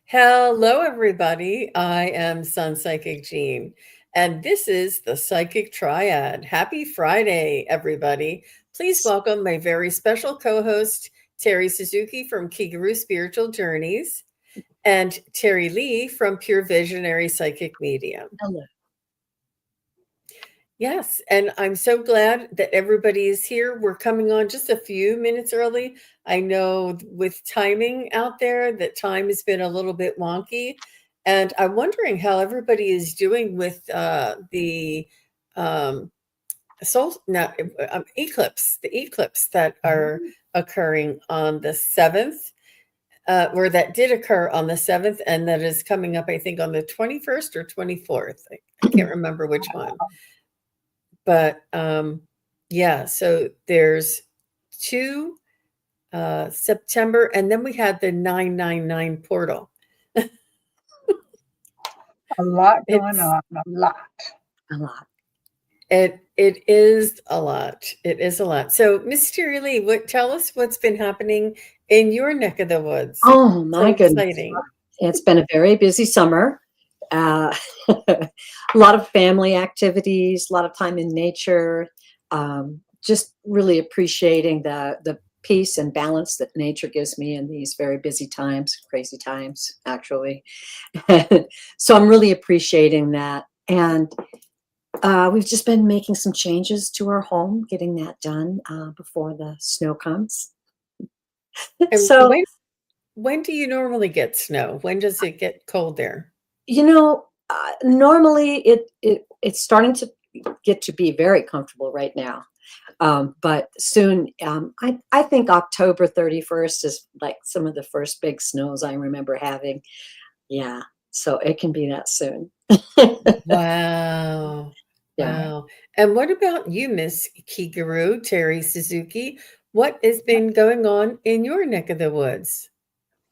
Hello, everybody. I am SunPsychic Jean, and this is the Psychic Triad. Happy Friday, everybody. Please welcome my very special co host, Terry Suzuki from Kigaru Spiritual Journeys, and Terry Lee from Pure Visionary Psychic Medium. Hello. Yes, and I'm so glad that everybody is here. We're coming on just a few minutes early. I know with timing out there that time has been a little bit wonky, and I'm wondering how everybody is doing with the um, the eclipse that are occurring on the 7th, or that did occur on the 7th, and that is coming up, I think, on the 21st or 24th. I can't remember which one. But yeah, so there's two September, and then we had the 999 portal. A lot going on, a lot. It is a lot. It is a lot. So, Miss Terry Lee, tell us what's been happening in your neck of the woods. Oh my So goodness! exciting. It's been a very busy summer. A lot of family activities, a lot of time in nature. Just really appreciating the peace and balance that nature gives me in these very busy times, crazy times, actually. So I'm really appreciating that. And we've just been making some changes to our home, getting that done before the snow comes. And So, when do you normally get snow? When does it get cold there? normally it's starting to get to be very comfortable right now. But soon, I think October 31st is like some of the first big snows I remember having. Yeah, so it can be that soon. Wow. Yeah. Wow. And what about you, Miss Kigaru, Terry Suzuki? What has been going on in your neck of the woods?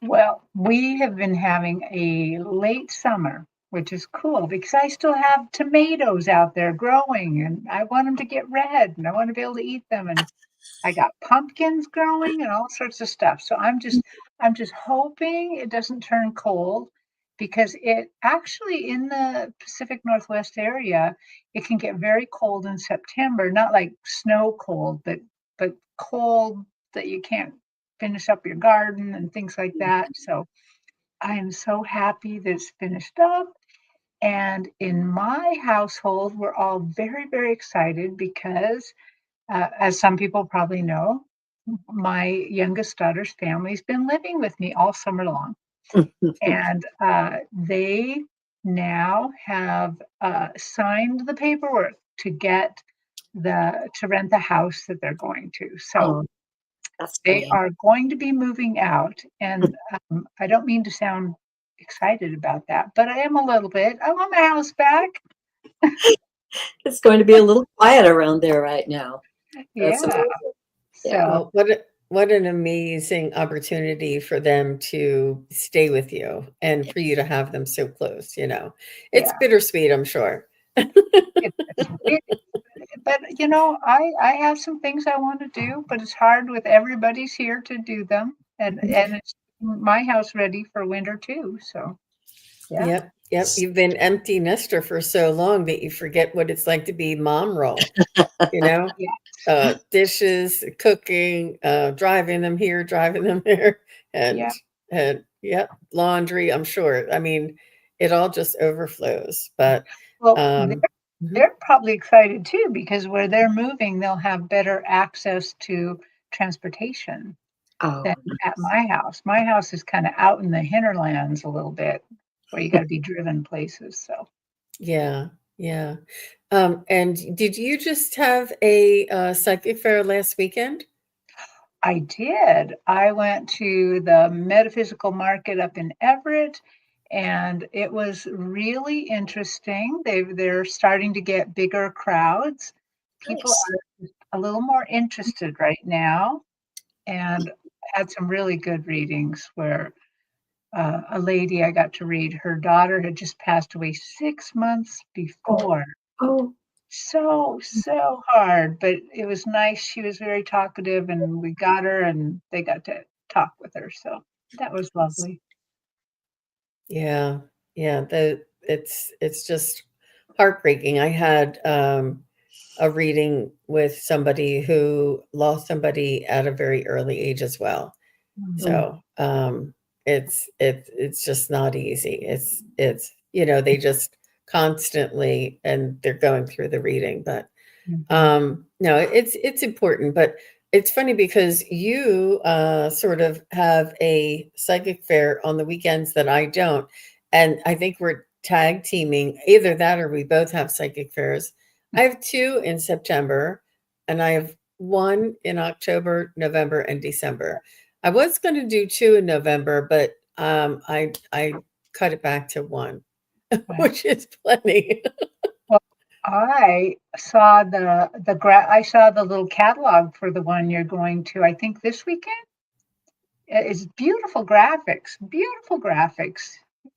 Well, we have been having a late summer, which is cool because I still have tomatoes out there growing and I want them to get red and I want to be able to eat them. And I got pumpkins growing and all sorts of stuff. So I'm just hoping it doesn't turn cold because it actually in the Pacific Northwest area, it can get very cold in September, not like snow cold, but cold that you can't finish up your garden and things like that. So I am so happy that it's finished up. And in my household, we're all very, very excited because as some people probably know, my youngest daughter's family's been living with me all summer long. And they now have signed the paperwork to get to rent the house that they're going to. So Oh, that's they great. are going to be moving out. And I don't mean to sound excited about that, but I am a little bit. I want my house back. It's going to be a little quiet around there right now. That's Yeah. amazing. Yeah. So Well, what an amazing opportunity for them to stay with you and for you to have them so close, you know. It's yeah. bittersweet, I'm sure. It, but I have some things I want to do, but it's hard with everybody's here to do them, and it's my house ready for winter too. So yeah, Yep, yep. You've been empty nester for so long that you forget what it's like to be mom role, you know? yeah, Dishes, cooking, driving them here, driving them there, yeah. and yeah, laundry, I'm sure. I mean, it all just overflows. But Well, they're, um mhm. they're probably excited too because where they're moving, they'll have better access to transportation Oh, than at my house. My house is kind of out in the hinterlands a little bit, where you got to be driven places. So. Yeah, yeah. And did you just have a psychic fair last weekend? I did. I went to the metaphysical market up in Everett, and it was really interesting. They're starting to get bigger crowds. People nice. are a little more interested right now, and had some really good readings where a lady I got to read, her daughter had just passed away 6 months Oh, before. oh, So hard, but it was nice. She was very talkative and we got her and they got to talk with her. So that was lovely. Yeah. Yeah. It's just heartbreaking. I had a reading with somebody who lost somebody at a very early age as well. Mhm. So it's just not easy. It's they just constantly, and they're going through the reading, but Mhm. no, it's important. But it's funny because you sort of have a psychic fair on the weekends that I don't, and I think we're tag teaming. Either that or we both have psychic fairs. I have two in September, and I have one in October, November, and December. I was going to do two in November, but I cut it back to one, Wow. which is plenty. Well, I saw the little catalog for the one you're going to, I think this weekend. It's beautiful graphics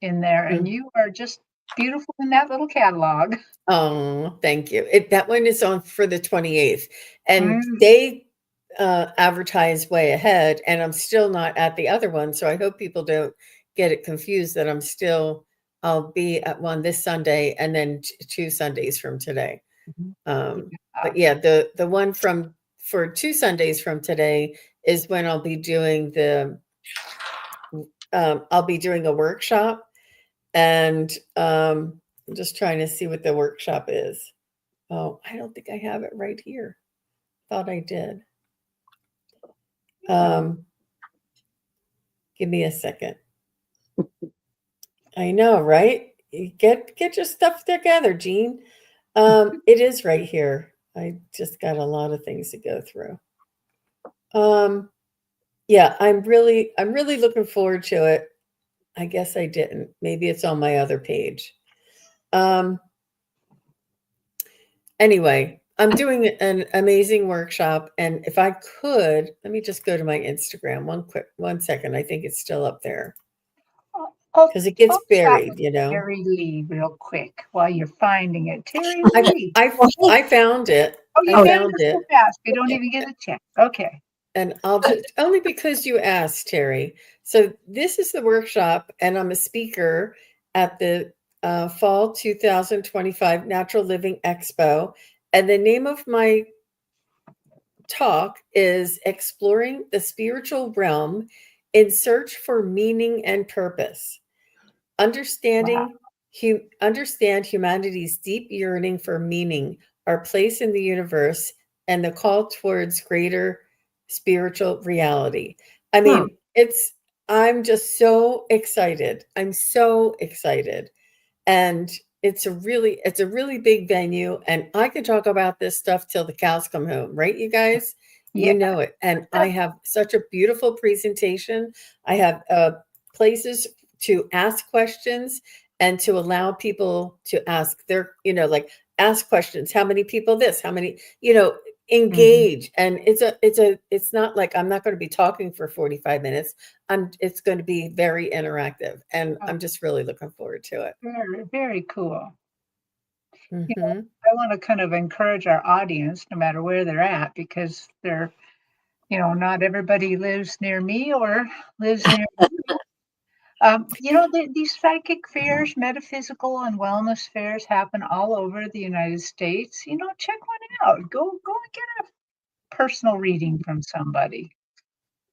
in there, and you are just beautiful in that little catalog. Oh, thank you. That one is on for the 28th, and Mm, they advertise way ahead, and I'm still not at the other one. So I hope people don't get it confused that I'll be at one this Sunday and then two Sundays from today. mhm. But Yeah. yeah, the one for two Sundays from today is when I'll be doing a workshop, and I'm just trying to see what the workshop is. Oh, I don't think I have it right here. Thought I did. Um, Give me a second. I know, right? You get your stuff together, Jean. It is right here. I just got a lot of things to go through. Um, yeah, I'm really looking forward to it. I guess I didn't. Maybe it's on my other page. Um, Anyway, I'm doing an amazing workshop, and if I could, let me just go to my Instagram. 1 second. I think it's still up there I'll because it gets I'll chat buried, with Terry Lee real quick while you're finding it. Terry I Lee. I found it. Oh, I you Oh, found found it so it, fast. We don't even get a check. Okay. and I'll just only because you asked, Terry. So this is the workshop, and I'm a speaker at the Fall 2025 Natural Living Expo, and the name of my talk is Exploring the Spiritual Realm in Search for Meaning and Purpose. Wow. Understand humanity's deep yearning for meaning, our place in the universe, and the call towards greater spiritual reality. I huh. mean, I'm just so excited. I'm so excited. And it's a really big venue, and I can talk about this stuff till the cows come home, right, you guys? You Yeah. know it. And I have such a beautiful presentation. I have places to ask questions and to allow people to ask like ask questions. How many people this? How many, Mhm. engage. And it's not like I'm not going to be talking for 45 minutes. It's going to be very interactive, and Oh, I'm just really looking forward to it. very, very cool. You know, Mhm. I want to kind of encourage our audience, no matter where they're at, because not everybody lives near me or lives near you. These psychic fairs, metaphysical and wellness fairs happen all over the United States. Check one out. Go and get a personal reading from somebody.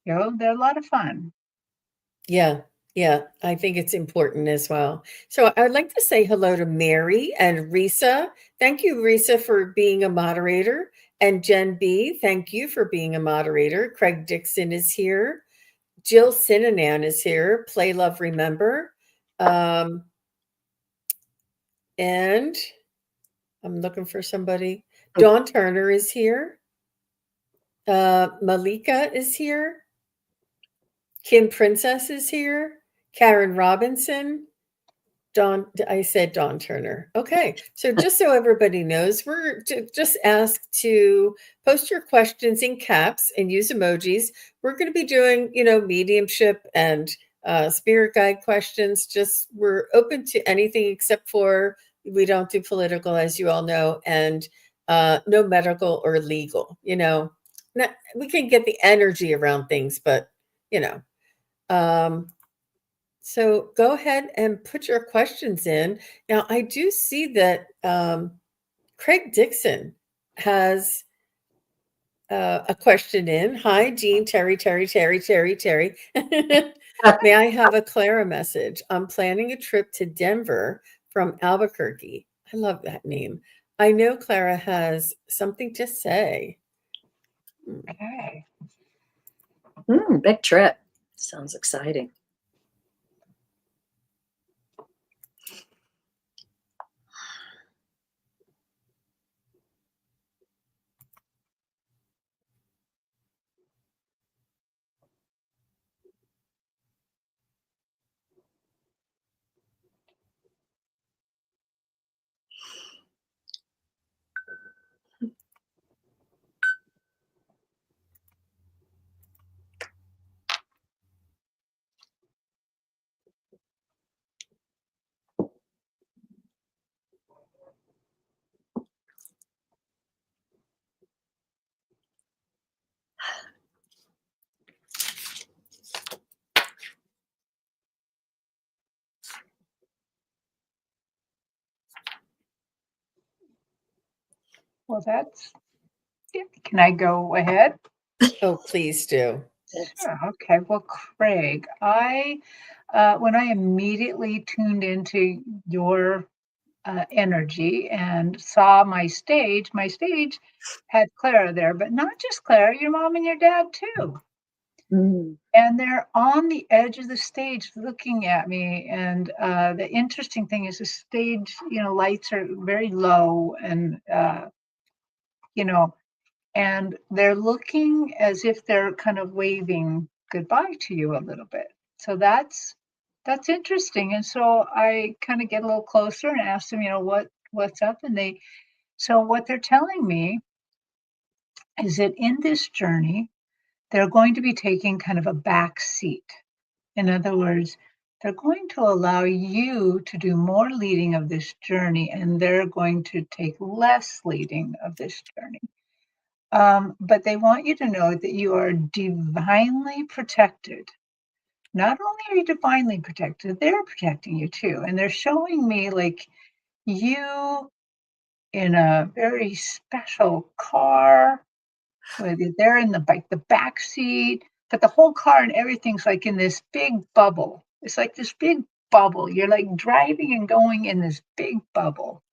They're a lot of fun. Yeah, yeah, I think it's important as well. So I would like to say hello to Mary and Risa. Thank you, Risa, for being a moderator. And Jen B, thank you for being a moderator. Craig Dixon is here. Jill Sinanan is here. Play, Love, Remember. Um, and I'm looking for somebody. Dawn Turner is here. Malika is here. Kim Princess is here. Karen Robinson. I said Dawn Turner. Okay. So just so everybody knows, we're just asked to post your questions in caps and use emojis. We're going to be doing, mediumship and spirit guide questions. Just we're open to anything except for we don't do political, as you all know, and no medical or legal. We can get the energy around things, but you know. Um, So go ahead and put your questions in. Now, I do see that Craig Dixon has a question in. Hi, Jean, Terry. May I have a Clara message? I'm planning a trip to Denver from Albuquerque. I love that name. I know Clara has something to say. Okay. Big trip. Sounds exciting. Well, that's yeah. Can I go ahead? Oh, please do. Sure. Okay. Well, Craig, when I immediately tuned into your energy and saw my stage had Clara there, but not just Clara, your mom and your dad too. Mm. And they're on the edge of the stage looking at me. And the interesting thing is the stage, lights are very low and, and they're looking as if they're kind of waving goodbye to you a little bit. So that's interesting. And so I kind of get a little closer and ask them, what's up? So what they're telling me is that in this journey, they're going to be taking kind of a back seat. In other words, they're going to allow you to do more leading of this journey, and they're going to take less leading of this journey. But they want you to know that you are divinely protected. Not only are you divinely protected, they're protecting you too. And they're showing me like you in a very special car, whether they're in the back seat, but the whole car and everything's like in this big bubble. It's like this big bubble. You're like driving and going in this big bubble.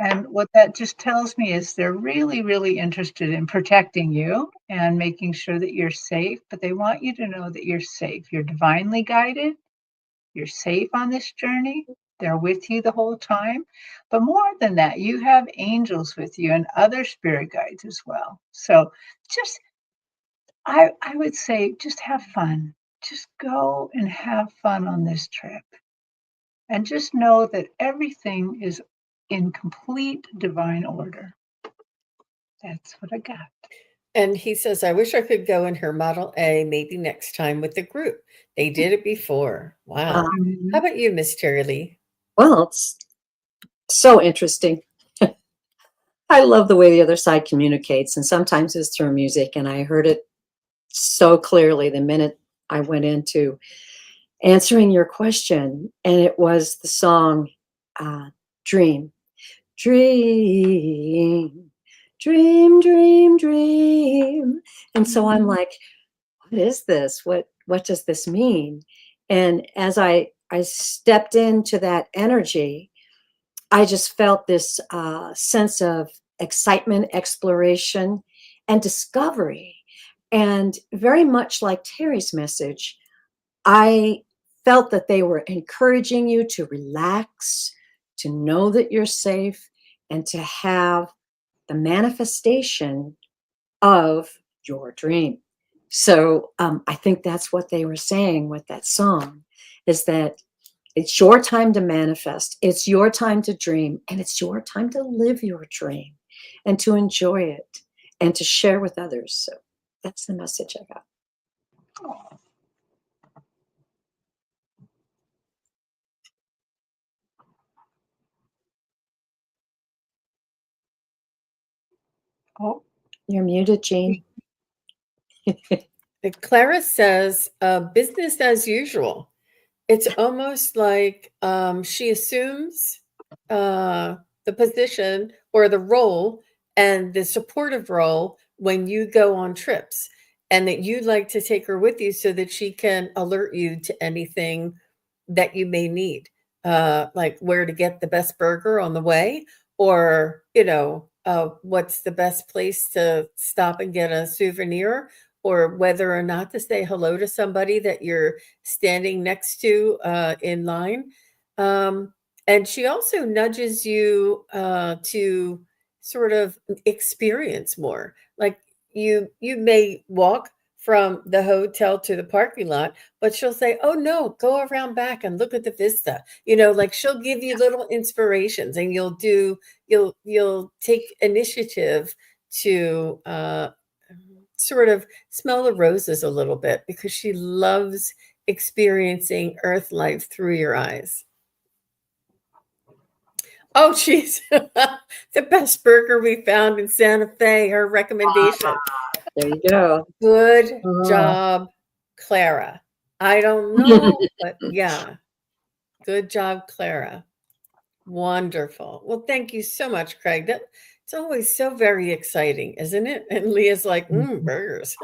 And what that just tells me is they're really, really interested in protecting you and making sure that you're safe, but they want you to know that you're safe. You're divinely guided. You're safe on this journey. They're with you the whole time. But more than that, you have angels with you and other spirit guides as well. So just, I would say, just have fun. Just go and have fun on this trip. And just know that everything is in complete divine order. That's what I got. And he says, I wish I could go in her Model A maybe next time with the group. They did it before. Wow. Mhm. How about you, Miss Terry Lee? Well, it's so interesting. I love the way the other side communicates, and sometimes it's through music. And I heard it so clearly the minute I went into answering your question, and it was the song Dream. Dream, dream, dream, dream. And so I'm like, what is this? What does this mean? And as I stepped into that energy, I just felt this sense of excitement, exploration, and discovery. And very much like Terry's message, I felt that they were encouraging you to relax, to know that you're safe, and to have the manifestation of your dream. So I think that's what they were saying with that song, is that it's your time to manifest, it's your time to dream, and it's your time to live your dream and to enjoy it and to share with others. So that's the message I got. Oh, oh, You're muted, Jean. Clara says, business as usual. it's almost like she assumes the position or the role and the supportive role when you go on trips, and that you'd like to take her with you so that she can alert you to anything that you may need, like where to get the best burger on the way, or what's the best place to stop and get a souvenir, or whether or not to say hello to somebody that you're standing next to in line. Um, and she also nudges you to sort of experience more. Like you may walk from the hotel to the parking lot, but she'll say, "Oh no, go around back and look at the vista." Like she'll give you little inspirations, and you'll take initiative to sort of smell the roses a little bit, because she loves experiencing earth life through your eyes. Oh, she's the best burger we found in Santa Fe, her recommendation. There you go. Good Oh. job, Clara. I don't know, but yeah. Good job, Clara. Wonderful. Well, thank you so much, Craig. It's always so very exciting, isn't it? And Leah's like, burgers.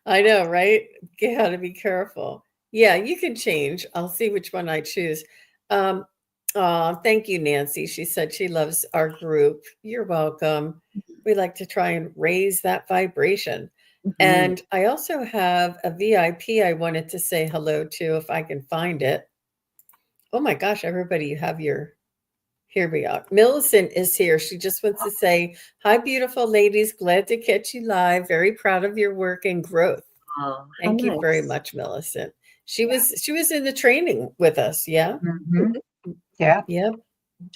I know, right? You got to be careful. Yeah, you can change. I'll see which one I choose. Thank you, Nancy. She said she loves our group. You're welcome. We like to try and raise that vibration. And I also have a VIP I wanted to say hello to, if I can find it. Oh my gosh, everybody, you have here we are. Millicent is here. She just wants to say, hi, beautiful ladies. Glad to catch you live. Very proud of your work and growth. Oh, Thank you very nice. much, Millicent. She was in the training with us. Yeah. Yeah. Yep.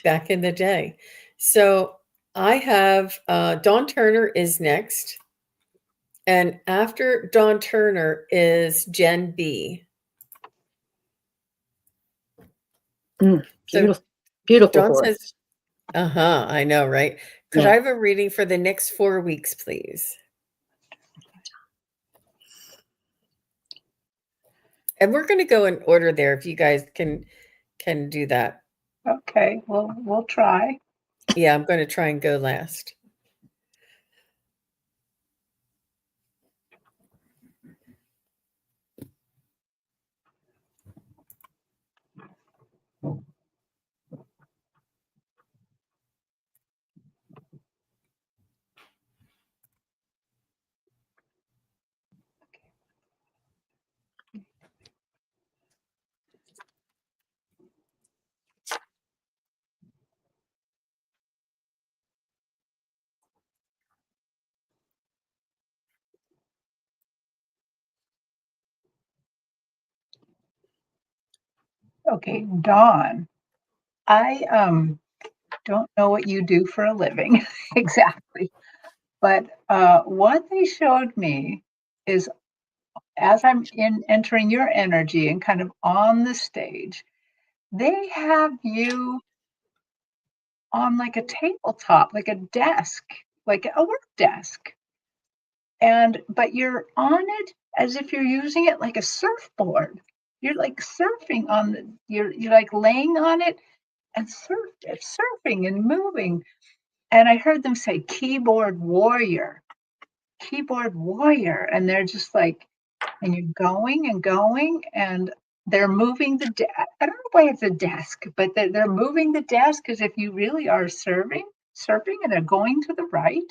Back in the day. So I have Dawn Turner is next. And after Dawn Turner is Jen B. Beautiful, So beautiful Dawn voice. says, I know, right? Could I have a reading for the next 4 weeks, please? And we're going to go in order there, if you guys can do that. Okay, well, we'll try. Yeah, I'm going to try and go last. Okay, Dawn, I don't know what you do for a living exactly, but what they showed me is, as I'm entering your energy and kind of on the stage, they have you on like a tabletop, like a desk, like a work desk. But you're on it as if you're using it like a surfboard. You're like surfing on you're like laying on it and surfing and moving. And I heard them say keyboard warrior. And they're just like, and you're going and going, and they're moving I don't know why it's a desk, but they're moving the desk as if you really are surfing, and they're going to the right.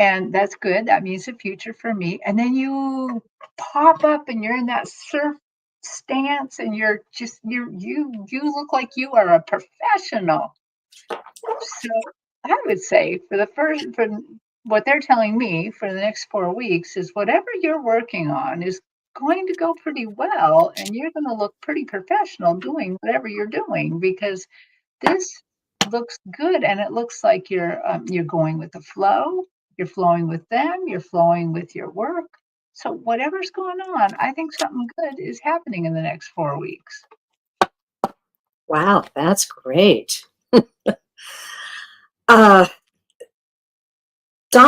And that's good. That means the future for me. And then you pop up and you're in that surf stance, and you look like you are a professional. So I would say for what they're telling me for the next 4 weeks is whatever you're working on is going to go pretty well, and you're going to look pretty professional doing whatever you're doing, because this looks good, and it looks like you're going with the flow. You're flowing with them. You're flowing with your work. So whatever's going on, I think something good is happening in the next 4 weeks. Wow, that's great. Dom,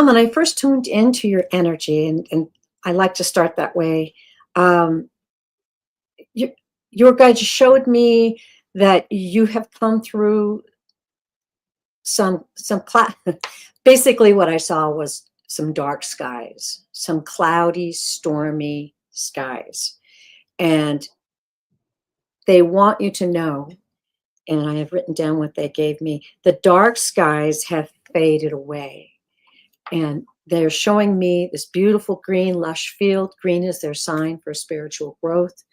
when I first tuned into your energy, and I like to start that way, You, your guide showed me that you have come through some basically what I saw was some dark skies, some cloudy, stormy skies. And they want you to know, and I have written down what they gave me, the dark skies have faded away. And they're showing me this beautiful green, lush field. Green is their sign for spiritual growth.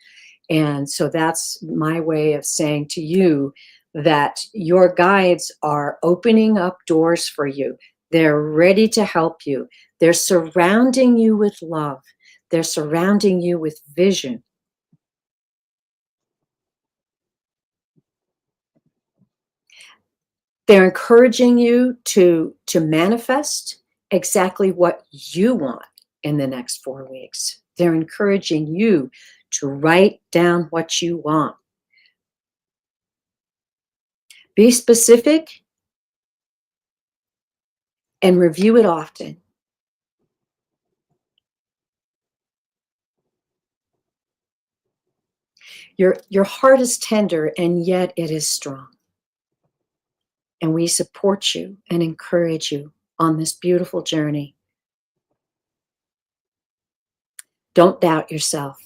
And so that's my way of saying to you that your guides are opening up doors for you. They're ready to help you. They're surrounding you with love. They're surrounding you with vision. They're encouraging you to manifest exactly what you want in the next 4 weeks. They're encouraging you to write down what you want. Be specific and review it often. Your heart is tender and yet it is strong. And we support you and encourage you on this beautiful journey. Don't doubt yourself.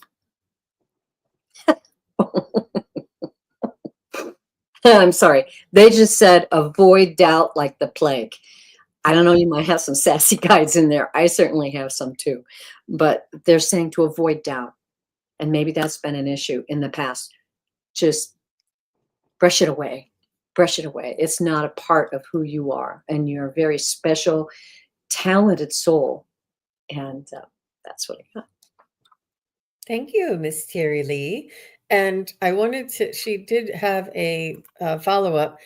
I'm sorry. They just said avoid doubt like the plague. I don't know, you might have some sassy guides in there. I certainly have some too. But they're saying to avoid doubt. And maybe that's been an issue in the past. Just brush it away. Brush it away. It's not a part of who you are. And you're a very special, talented soul. And that's what I got. Thank you, Miss Terry Lee. And I wanted to, she did have a follow-up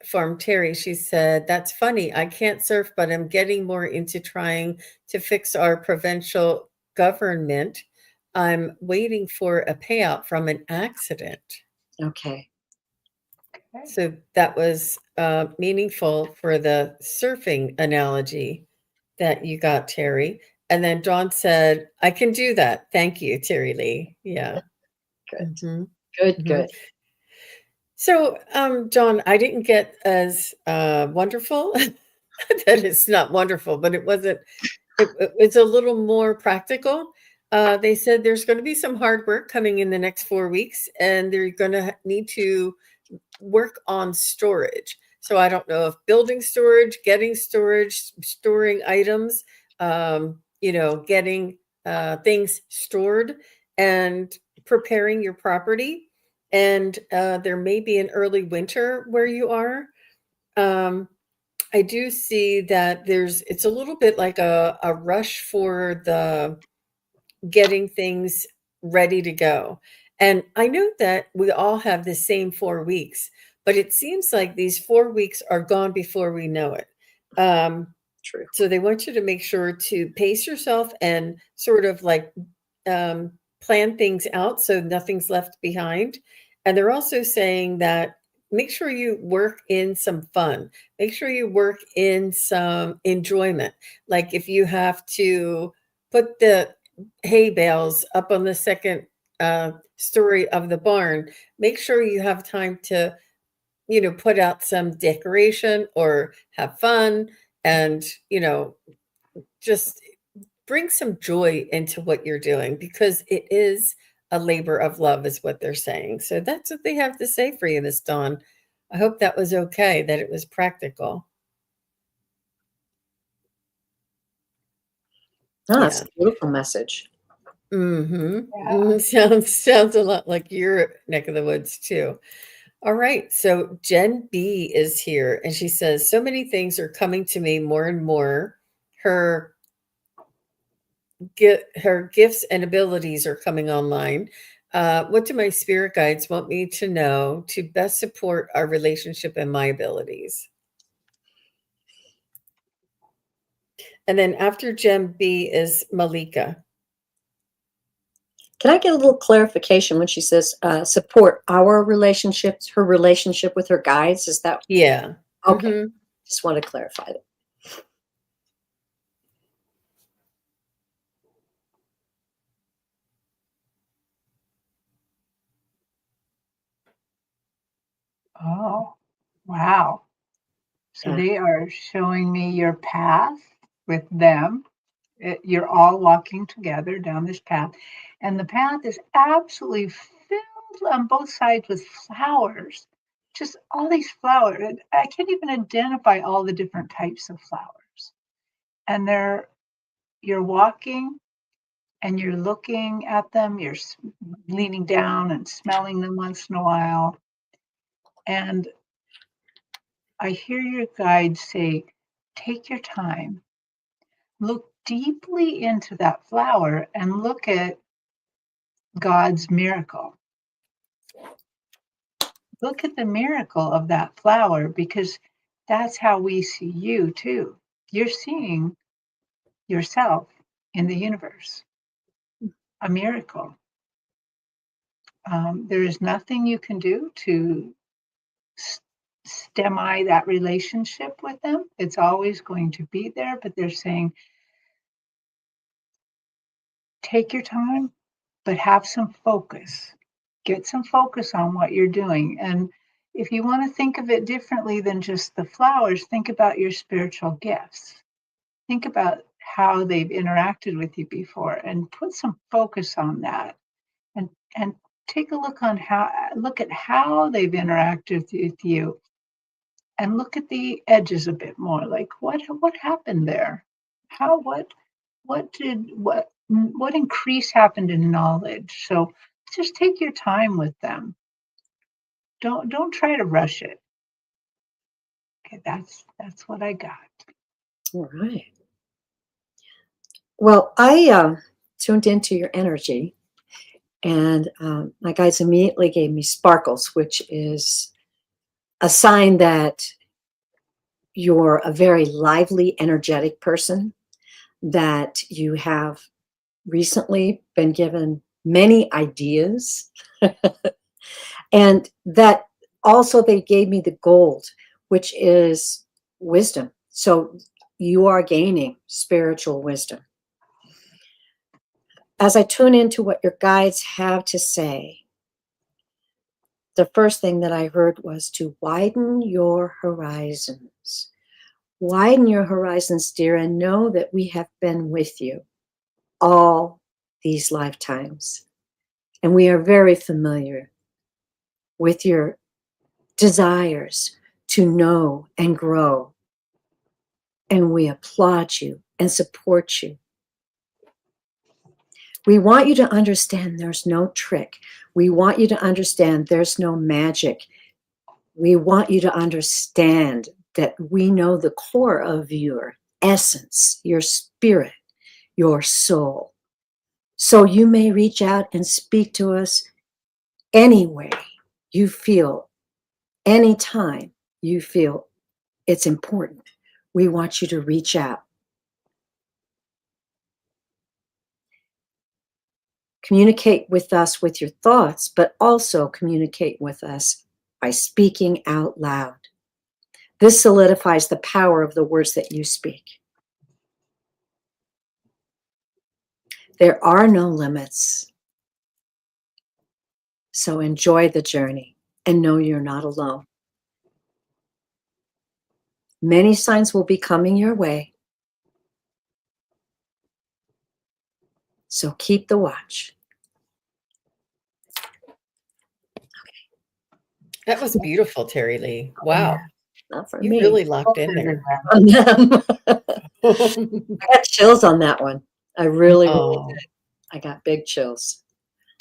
from Terry. She said, that's funny. I can't surf, but I'm getting more into trying to fix our provincial government. I'm waiting for a payout from an accident. Okay. So that was meaningful for the surfing analogy that you got, Terry. And then Dawn said, I can do that. Thank you, Terry Lee. Yeah. Good. Mhm. Good, Mhm. good. So, John, I didn't get as wonderful. That is not wonderful, but it wasn't, it's a little more practical. They said there's going to be some hard work coming in the next 4 weeks, and they're going to need to work on storage. So I don't know if building storage, getting storage, storing items, getting things stored and preparing your property. And there may be an early winter where you are. I do see that it's a little bit like a rush for the getting things ready to go. And I know that we all have the same 4 weeks, but it seems like these 4 weeks are gone before we know it. True. So they want you to make sure to pace yourself and sort of like plan things out so nothing's left behind. And they're also saying that make sure you work in some fun, make sure you work in some enjoyment. Like if you have to put the hay bales up on the second story of the barn, make sure you have time to put out some decoration or have fun and just bring some joy into what you're doing, because it is a labor of love is what they're saying. So that's what they have to say for you, Miss Dawn. I hope that was okay, that it was practical. Oh, that's a beautiful message. Mm-hmm. Sounds a lot like your neck of the woods too. All right. So Jen B is here and she says, so many things are coming to me more and more. Her gifts and abilities are coming online. What do my spirit guides want me to know to best support our relationship and my abilities? And then after Jen B is Malika. Can I get a little clarification when she says support our relationships, her relationship with her guides? Is that? Yeah. Okay. Mm-hmm. Just want to clarify that. Oh, wow. So Yeah. they are showing me your path with them. You're all walking together down this path, and the path is absolutely filled on both sides with flowers. Just all these flowers. And I can't even identify all the different types of flowers. And you're walking and you're looking at them, leaning down and smelling them once in a while. And I hear your guide say, take your time, look deeply into that flower and look at God's miracle. Look at the miracle of that flower because that's how we see you too. You're seeing yourself in the universe, a miracle. There is nothing you can do to stemi that relationship with them. It's always going to be there, but they're saying, take your time, but have some focus. Get some focus on what you're doing. And if you want to think of it differently than just the flowers, think about your spiritual gifts. Think about how they've interacted with you before and put some focus on that. And take a look at how they've interacted with you and look at the edges a bit more. Like what happened there? How what increase happened in knowledge? So just take your time with them. Don't try to rush it. Okay, that's what I got. All right. Well, I tuned into your energy, and my guides immediately gave me sparkles, which is a sign that you're a very lively, energetic person, that you have recently been given many ideas, and that also they gave me the gold, which is wisdom. So you are gaining spiritual wisdom. As I tune into what your guides have to say, the first thing that I heard was to widen your horizons. Widen your horizons, dear, and know that we have been with you all these lifetimes. And we are very familiar with your desires to know and grow. And we applaud you and support you. We want you to understand there's no trick. We want you to understand there's no magic. We want you to understand that we know the core of your essence, your spirit, your soul. So you may reach out and speak to us any way you feel, anytime you feel it's important. We want you to reach out. Communicate with us with your thoughts, but also communicate with us by speaking out loud. This solidifies the power of the words that you speak. There are no limits. So enjoy the journey and know you're not alone. Many signs will be coming your way. So keep the watch. That was beautiful, Terry Lee. Wow. Not for You me. really locked in there. On them. I got chills on that one. I really Oh, did. I got big chills.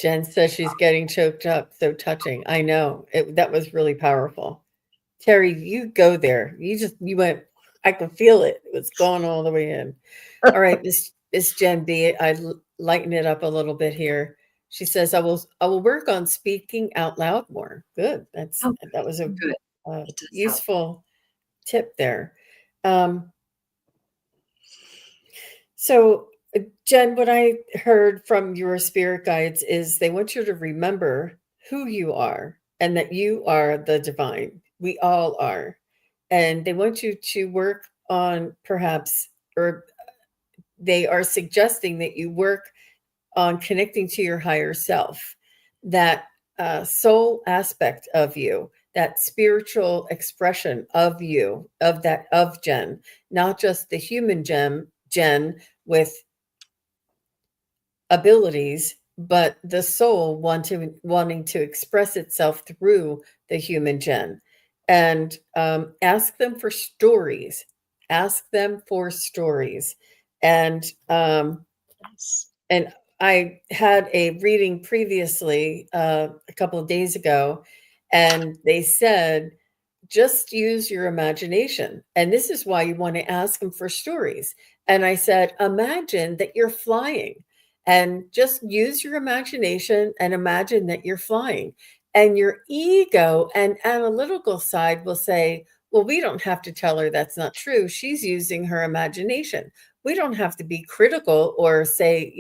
Jen says she's getting choked up. So touching. I know. That was really powerful. Terry, you go there. You went, I could feel it. It was going all the way in. All right, Miss Jen B, lighten it up a little bit here. She says, I will work on speaking out loud more. Good. Oh, That was a good. It does help. useful tip there. So, Jen, what I heard from your spirit guides is they want you to remember who you are and that you are the divine. We all are. And they want you to work on perhaps, or they are suggesting that you work on connecting to your higher self, that soul aspect of you that spiritual expression of you, of Jen, not just the human Jen with abilities, but the soul wanting to express itself through the human Jen. And ask them for stories. Ask them for stories. And Yes. and I had a reading previously a couple of days ago, and they said, just use your imagination. And this is why you want to ask them for stories. And I said, imagine that you're flying and just use your imagination and imagine that you're flying. And your ego and analytical side will say, well, we don't have to tell her that's not true. She's using her imagination. We don't have to be critical or say,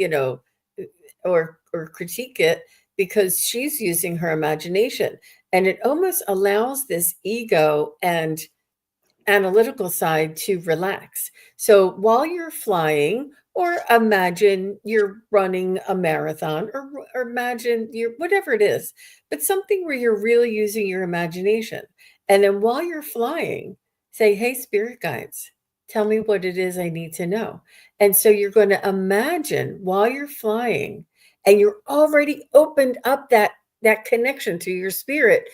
or critique it because she's using her imagination. And it almost allows this ego and analytical side to relax. So while you're flying, or imagine you're running a marathon, or imagine you're whatever it is, but something where you're really using your imagination. And then while you're flying, say, hey, spirit guides, tell me what it is I need to know. And so you're going to imagine while you're flying, and you're already opened up that connection to your spirit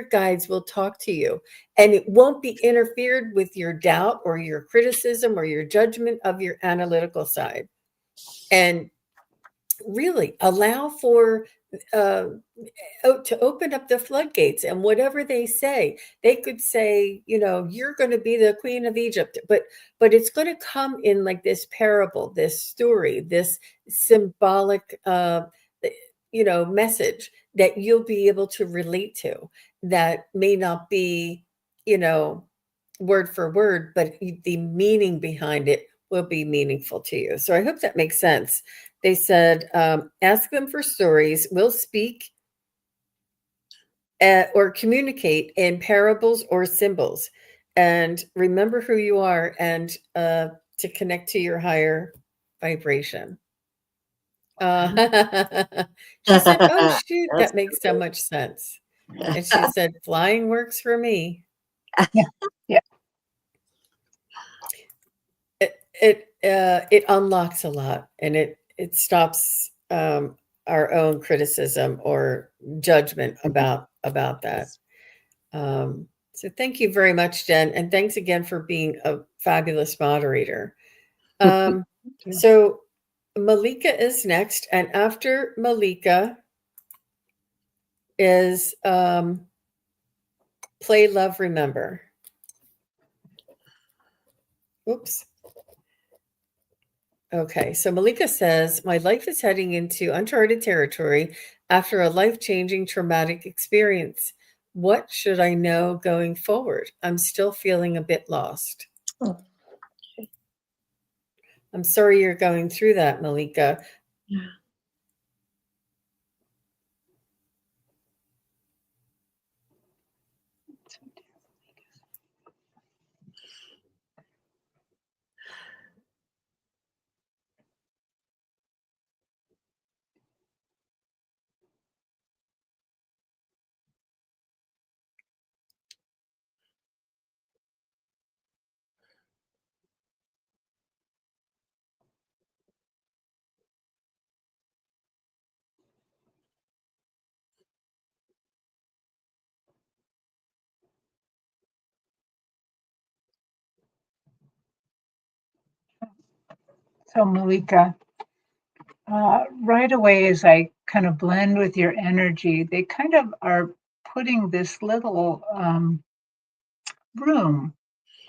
guides will talk to you, and it won't be interfered with your doubt or your criticism or your judgment of your analytical side. And really allow for to open up the floodgates. And whatever they could say, you're going to be the queen of Egypt, but it's going to come in like this parable, this story, this symbolic message that you'll be able to relate to, that may not be word for word, but the meaning behind it will be meaningful to you. So I hope that makes sense. They said, ask them for stories. We'll speak or communicate in parables or symbols. And remember who you are, and to connect to your higher vibration. She said, oh, shoot, That's that makes so much sense. And she said, flying works for me. Yeah. It unlocks a lot, and it stops our own criticism or judgment about that. So thank you very much, Jen, and thanks again for being a fabulous moderator. So Malika is next, and after Malika is Play, Love, Remember. Oops. Okay, so Malika says, my life is heading into uncharted territory after a life-changing traumatic experience. What should I know going forward? I'm still feeling a bit lost. Oh. I'm sorry you're going through that, Malika. Yeah. So Malika, right away as I kind of blend with your energy, they kind of are putting this little room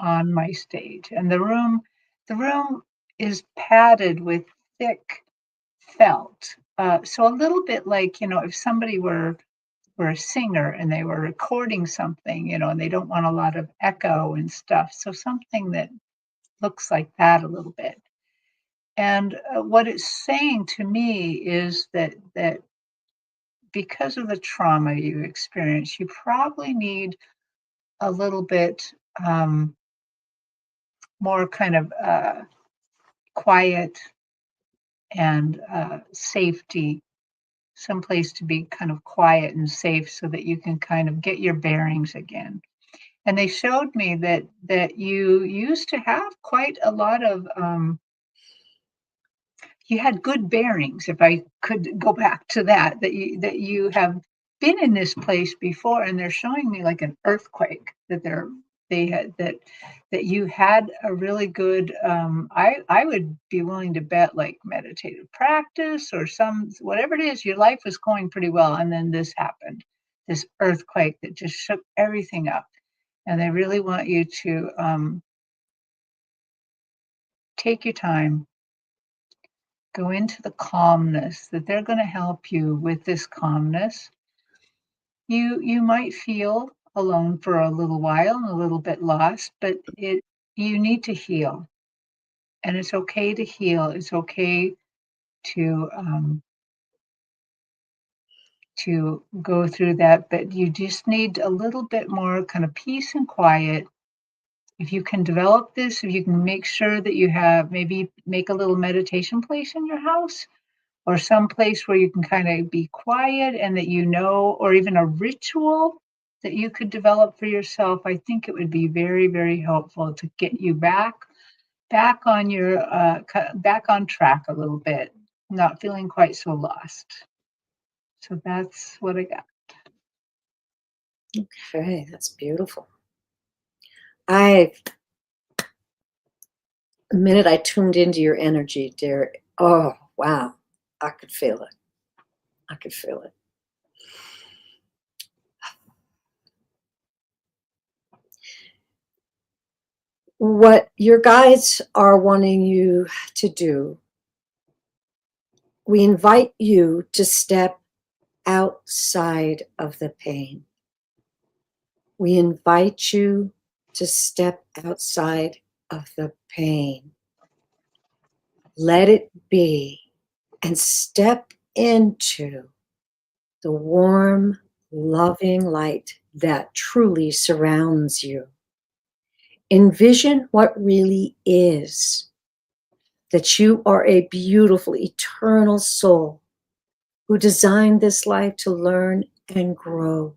on my stage, and the room is padded with thick felt. So a little bit like, if somebody were a singer and they were recording something, and they don't want a lot of echo and stuff. So something that looks like that a little bit. And what it's saying to me is that because of the trauma you experienced, you probably need a little bit more kind of quiet and safety someplace to be kind of quiet and safe so that you can kind of get your bearings again. And they showed me that you used to have quite a lot of, you had good bearings, if I could go back to that, that you have been in this place before, and they're showing me like an earthquake that they had that you had a really good, I would be willing to bet like meditative practice or some whatever it is, your life was going pretty well, and then this happened, this earthquake that just shook everything up. And they really want you to take your time, go into the calmness, that they're going to help you with this calmness. You might feel alone for a little while and a little bit lost, but you need to heal. And it's okay to heal. It's okay to to go through that, but you just need a little bit more kind of peace and quiet. If you can develop this, if you can make sure that you have, maybe make a little meditation place in your house or some place where you can kind of be quiet and that you know, or even a ritual that you could develop for yourself, I think it would be very, very helpful to get you back on your back on track a little bit, not feeling quite so lost. So that's what I got. Okay, that's beautiful. The minute I tuned into your energy, dear, oh, wow, I could feel it. I could feel it. What your guides are wanting you to do, we invite you to step outside of the pain. We invite you to step outside of the pain. Let it be and step into the warm, loving light that truly surrounds you. Envision what really is, that you are a beautiful, eternal soul who designed this life to learn and grow.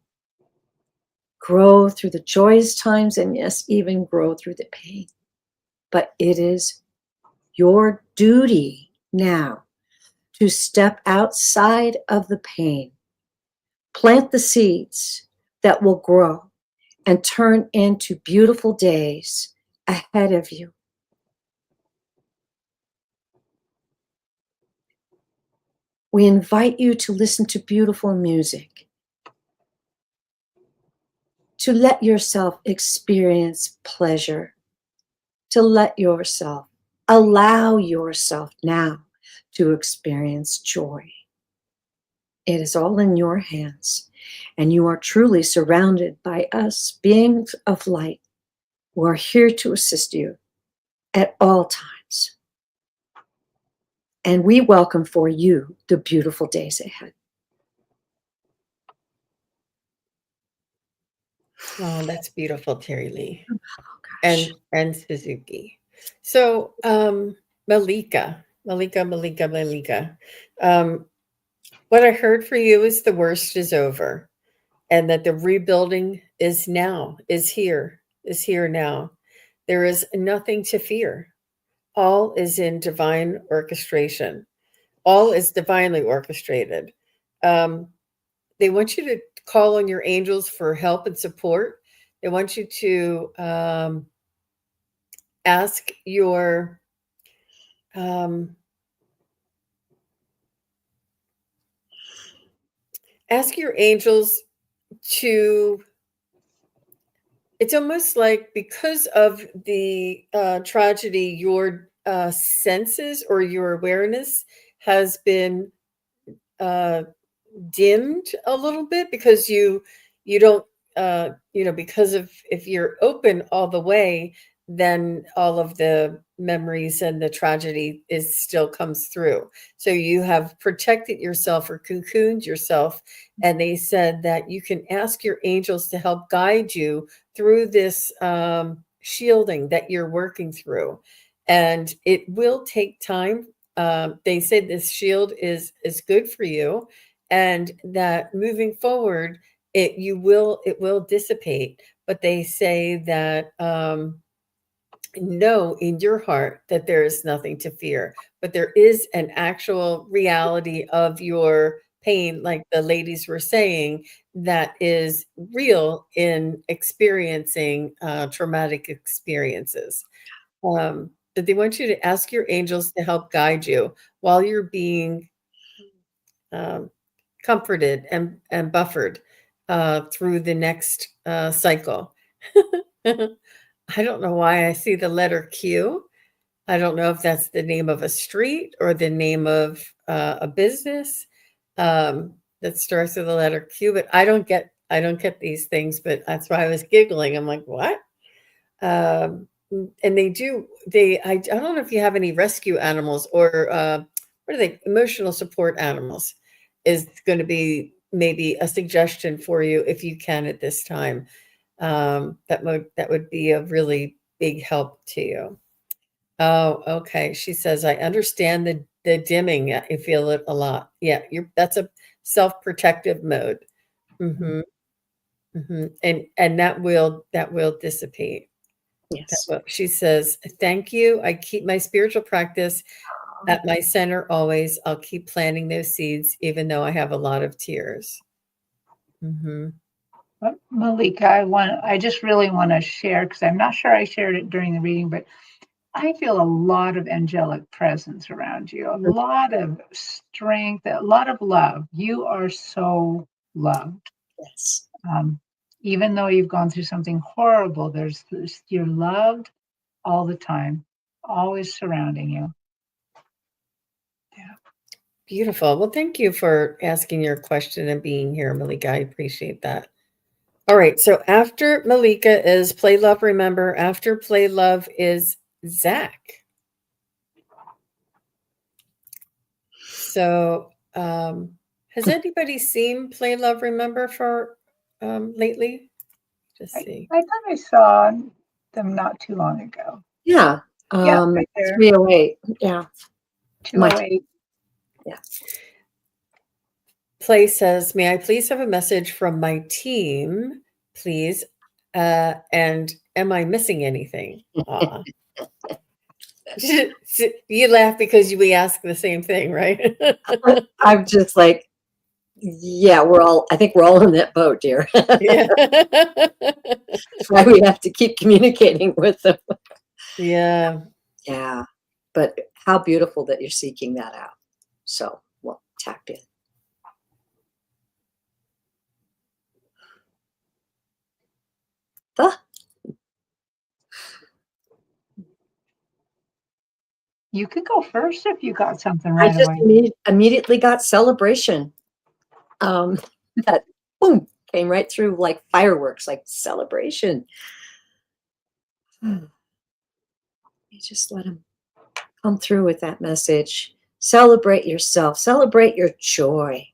Grow through the joyous times and, yes, even grow through the pain. But it is your duty now to step outside of the pain, plant the seeds that will grow and turn into beautiful days ahead of you. We invite you to listen to beautiful music, to let yourself experience pleasure, to let yourself, allow yourself now to experience joy. It is all in your hands, and you are truly surrounded by us, beings of light, who are here to assist you at all times. And we welcome for you the beautiful days ahead. Oh, that's beautiful, Terry Lee. Oh, gosh. And Suzuki. So Malika. What I heard for you is the worst is over, and that the rebuilding is here now. There is nothing to fear. All is in divine orchestration. All is divinely orchestrated. They want you to call on your angels for help and support. They want you to ask your angels to, it's almost like because of the tragedy, your senses or your awareness has been dimmed a little bit, because you don't because of, if you're open all the way, then all of the memories and the tragedy is still comes through. So you have protected yourself or cocooned yourself, and they said that you can ask your angels to help guide you through this shielding that you're working through, and it will take time. They said this shield is good for you, and that moving forward, it will dissipate. But they say that know in your heart that there is nothing to fear, but there is an actual reality of your pain, like the ladies were saying, that is real in experiencing traumatic experiences. That they want you to ask your angels to help guide you while you're being um, comforted and buffered through the next cycle. I don't know why I see the letter Q. I don't know if that's the name of a street or the name of a business that starts with the letter Q. But I don't get these things. But that's why I was giggling. I'm like, what? Um, and they do. I don't know if you have any rescue animals or what are they? Emotional support animals is going to be maybe a suggestion for you if you can at this time. That would be a really big help to you. Oh, okay. She says, I understand the dimming. Yeah, you feel it a lot. Yeah, that's a self-protective mode. Hmm. Hmm. And that will dissipate. Yes. She says, thank you. I keep my spiritual practice at my center always. I'll keep planting those seeds, even though I have a lot of tears. Hmm. But Malika, I just really want to share, because I'm not sure I shared it during the reading, but I feel a lot of angelic presence around you, a lot of strength, a lot of love. You are so loved. Yes. Even though you've gone through something horrible, you're loved all the time, always surrounding you. Yeah. Beautiful. Well, thank you for asking your question and being here, Malika. I appreciate that. All right. So after Malika is Play Love Remember. After Play Love is Zach. So has anybody seen Play Love Remember for lately? Just see. I thought I saw them not too long ago. Yeah. Yeah, right there. 308. Yeah. 208. Yeah. Play says, may I please have a message from my team, please? And am I missing anything? You laugh because we ask the same thing, right? I'm just like, yeah, I think we're all in that boat, dear. Yeah. That's why we have to keep communicating with them. Yeah. Yeah. But how beautiful that you're seeking that out. So we'll tap in. You could go first if you got something I right just away. immediately got celebration. That boom came right through like fireworks, like celebration. You just let them come through with that message. Celebrate yourself. Celebrate your joy.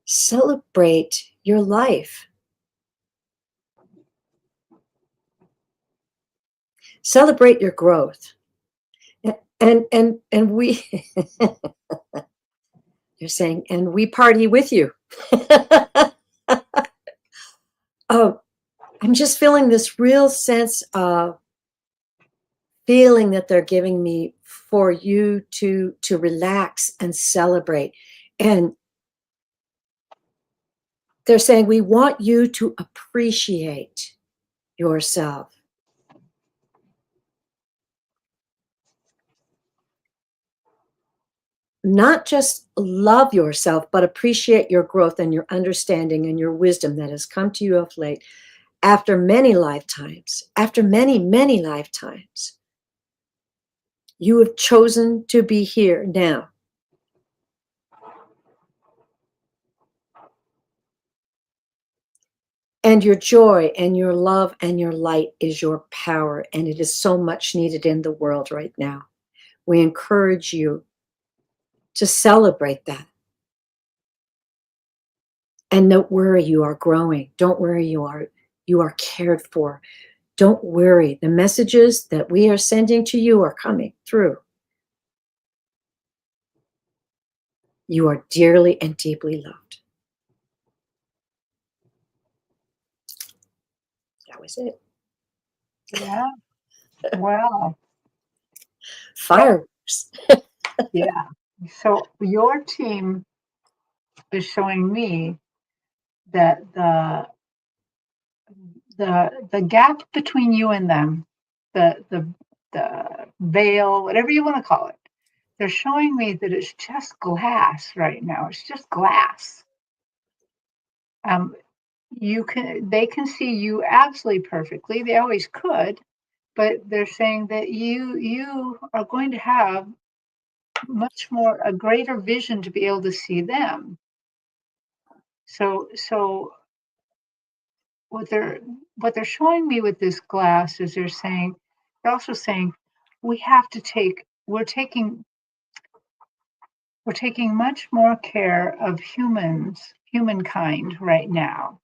Celebrate your life. Celebrate your growth. And we they're saying, and we party with you. Oh, I'm just feeling this real sense of feeling that they're giving me for you to relax and celebrate. And they're saying, we want you to appreciate yourself. Not just love yourself, but appreciate your growth and your understanding and your wisdom that has come to you of late after many lifetimes, after many, many lifetimes. You have chosen to be here now. And your joy and your love and your light is your power, and it is so much needed in the world right now. We encourage you to celebrate that. And don't worry, you are growing. Don't worry, you are cared for. Don't worry. The messages that we are sending to you are coming through. You are dearly and deeply loved. That was it. Yeah. Well, Fireworks. yeah. So your team is showing me that the gap between you and them, the veil, whatever you want to call it, they're showing me that it's just glass right now. It's just glass. Um, they can see you absolutely perfectly. They always could, but they're saying that you are going to have much more a greater vision to be able to see them. So what they're showing me with this glass is they're also saying we have to take we're taking much more care of humankind right now.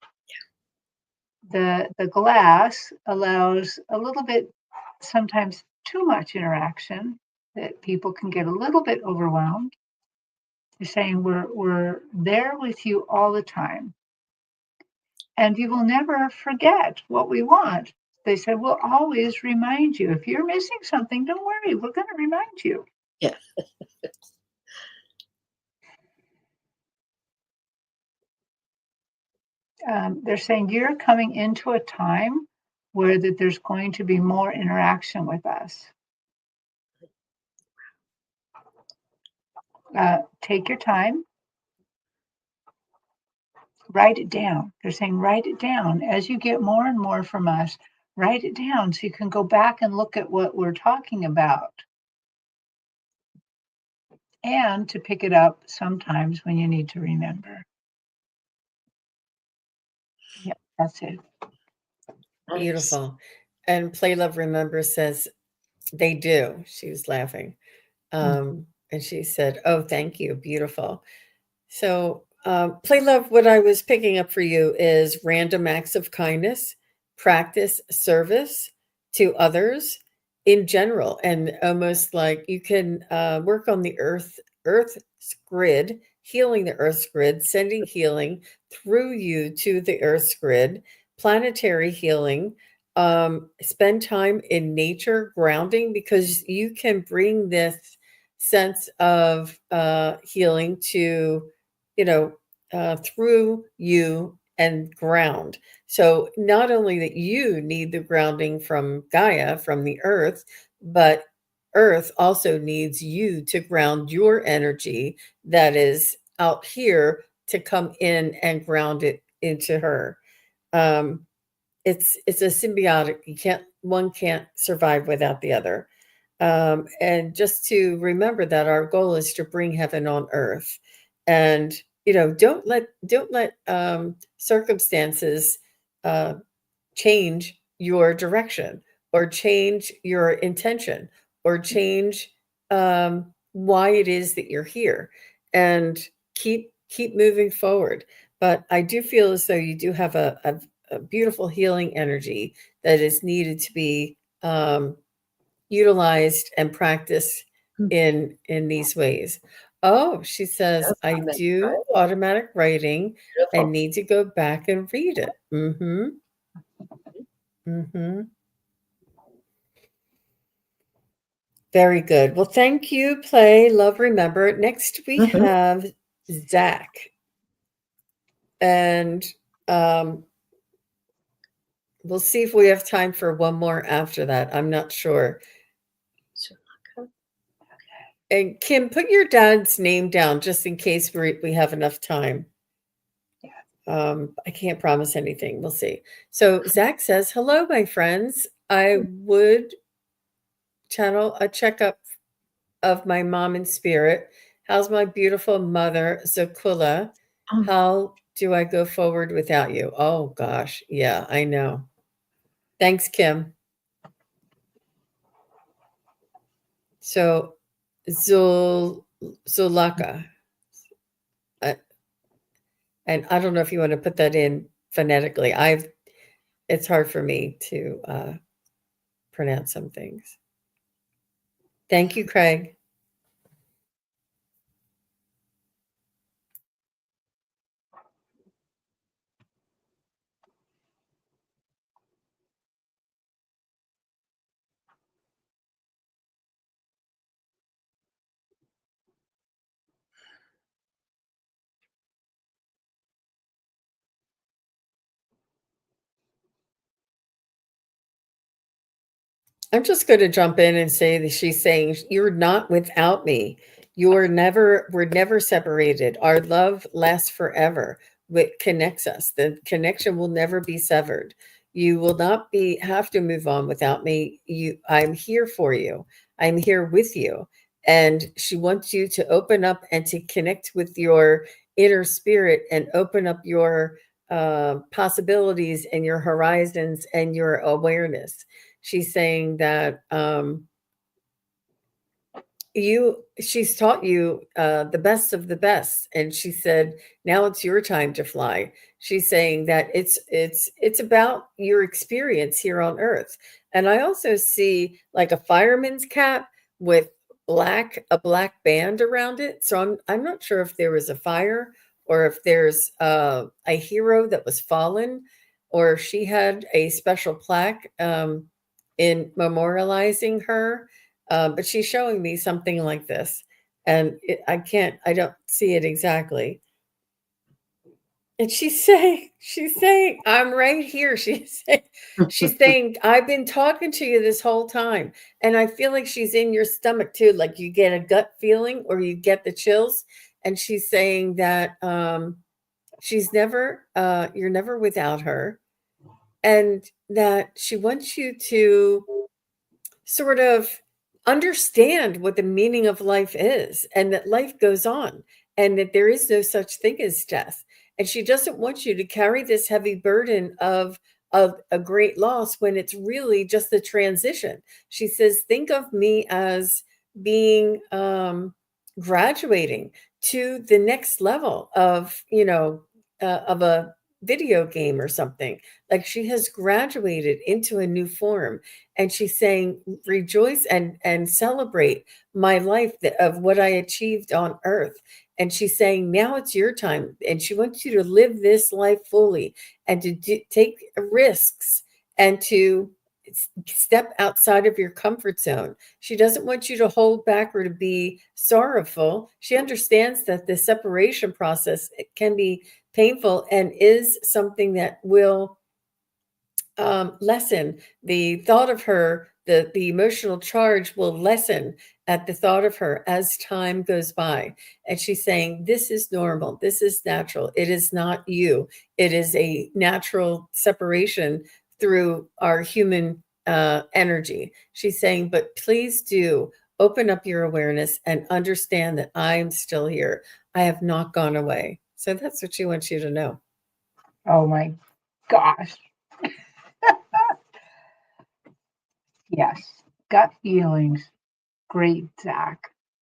The glass allows a little bit, sometimes too much interaction, that people can get a little bit overwhelmed. They're saying we're there with you all the time, and you will never forget what we want. They said we'll always remind you. If you're missing something, don't worry, we're going to remind you. Yeah. They're saying you're coming into a time where that there's going to be more interaction with us. Take your time. Write it down. They're saying write it down. As you get more and more from us, write it down so you can go back and look at what we're talking about. And to pick it up sometimes when you need to remember. Yeah, that's it. Nice. Beautiful. And Play Love Remember says they do. She was laughing. And she said, oh, thank you. Beautiful. So, Play Love, what I was picking up for you is random acts of kindness, practice service to others in general, and almost like you can work on the Earth's grid, healing the Earth's grid, sending healing through you to the Earth's grid, planetary healing. Spend time in nature, grounding, because you can bring this sense of healing to through you and ground. So not only that you need the grounding from Gaia, from the earth, but earth also needs you to ground your energy that is out here to come in and ground it into her. Um, it's a symbiotic. One can't survive without the other. And just to remember that our goal is to bring heaven on earth, and don't let circumstances uh, change your direction, or change your intention, or change why it is that you're here, and keep moving forward. But I do feel as though you do have a beautiful healing energy that is needed to be utilized and practiced in these ways. Oh, she says, I do automatic writing and need to go back and read it. Mm-hmm. Mm-hmm. Very good. Well, thank you, Play, Love, Remember. Next we have Zach. And we'll see if we have time for one more after that. I'm not sure. And Kim, put your dad's name down just in case we have enough time. I can't promise anything. We'll see. So Zach says, hello, my friends. I would channel a checkup of my mom in spirit. How's my beautiful mother, Zakula? How do I go forward without you? Oh, gosh. Yeah, I know. Thanks, Kim. So Zulaka. And I don't know if you want to put that in phonetically. It's hard for me to pronounce some things. Thank you, Craig. I'm just going to jump in and say that she's saying, "You're not without me. We're never separated. Our love lasts forever. What connects us, the connection will never be severed. You will not have to move on without me. I'm here for you. I'm here with you." And she wants you to open up and to connect with your inner spirit and open up your possibilities and your horizons and your awareness. She's saying that she's taught you the best of the best, and she said now it's your time to fly. She's saying that it's about your experience here on earth. And I also see like a fireman's cap with a black band around it, so I'm not sure if there was a fire or if there's a hero that was fallen, or if she had a special plaque in memorializing her. But she's showing me something like this, and I don't see it exactly. And she's saying, I'm right here. She's saying, I've been talking to you this whole time. And I feel like she's in your stomach too. Like you get a gut feeling or you get the chills. And she's saying that you're never without her. And that she wants you to sort of understand what the meaning of life is, and that life goes on, and that there is no such thing as death. And she doesn't want you to carry this heavy burden of a great loss when it's really just the transition. She says, think of me as being graduating to the next level of, of a video game or something. Like she has graduated into a new form, and she's saying, rejoice and celebrate my life of what I achieved on earth. And she's saying, now it's your time, and she wants you to live this life fully and to take risks and to step outside of your comfort zone. She doesn't want you to hold back or to be sorrowful. She understands that the separation process can be painful and is something that will lessen the thought of her. The emotional charge will lessen at the thought of her as time goes by. And she's saying, this is normal. This is natural. It is not you. It is a natural separation through our human energy. She's saying, but please do open up your awareness and understand that I'm still here. I have not gone away. So that's what she wants you to know. Oh my gosh. Yes. Gut feelings. Great, Zach.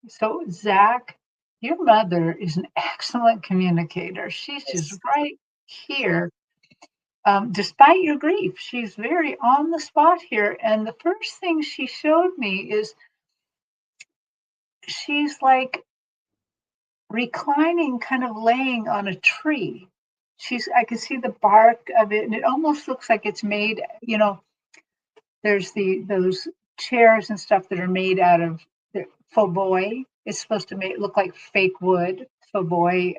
So, Zach, your mother is an excellent communicator. She's just right here. Despite your grief, she's very on the spot here. And the first thing she showed me is she's like reclining, kind of laying on a tree. I can see the bark of it, and it almost looks like it's made, there's those chairs and stuff that are made out of the faux bois. It's supposed to look like fake wood, faux bois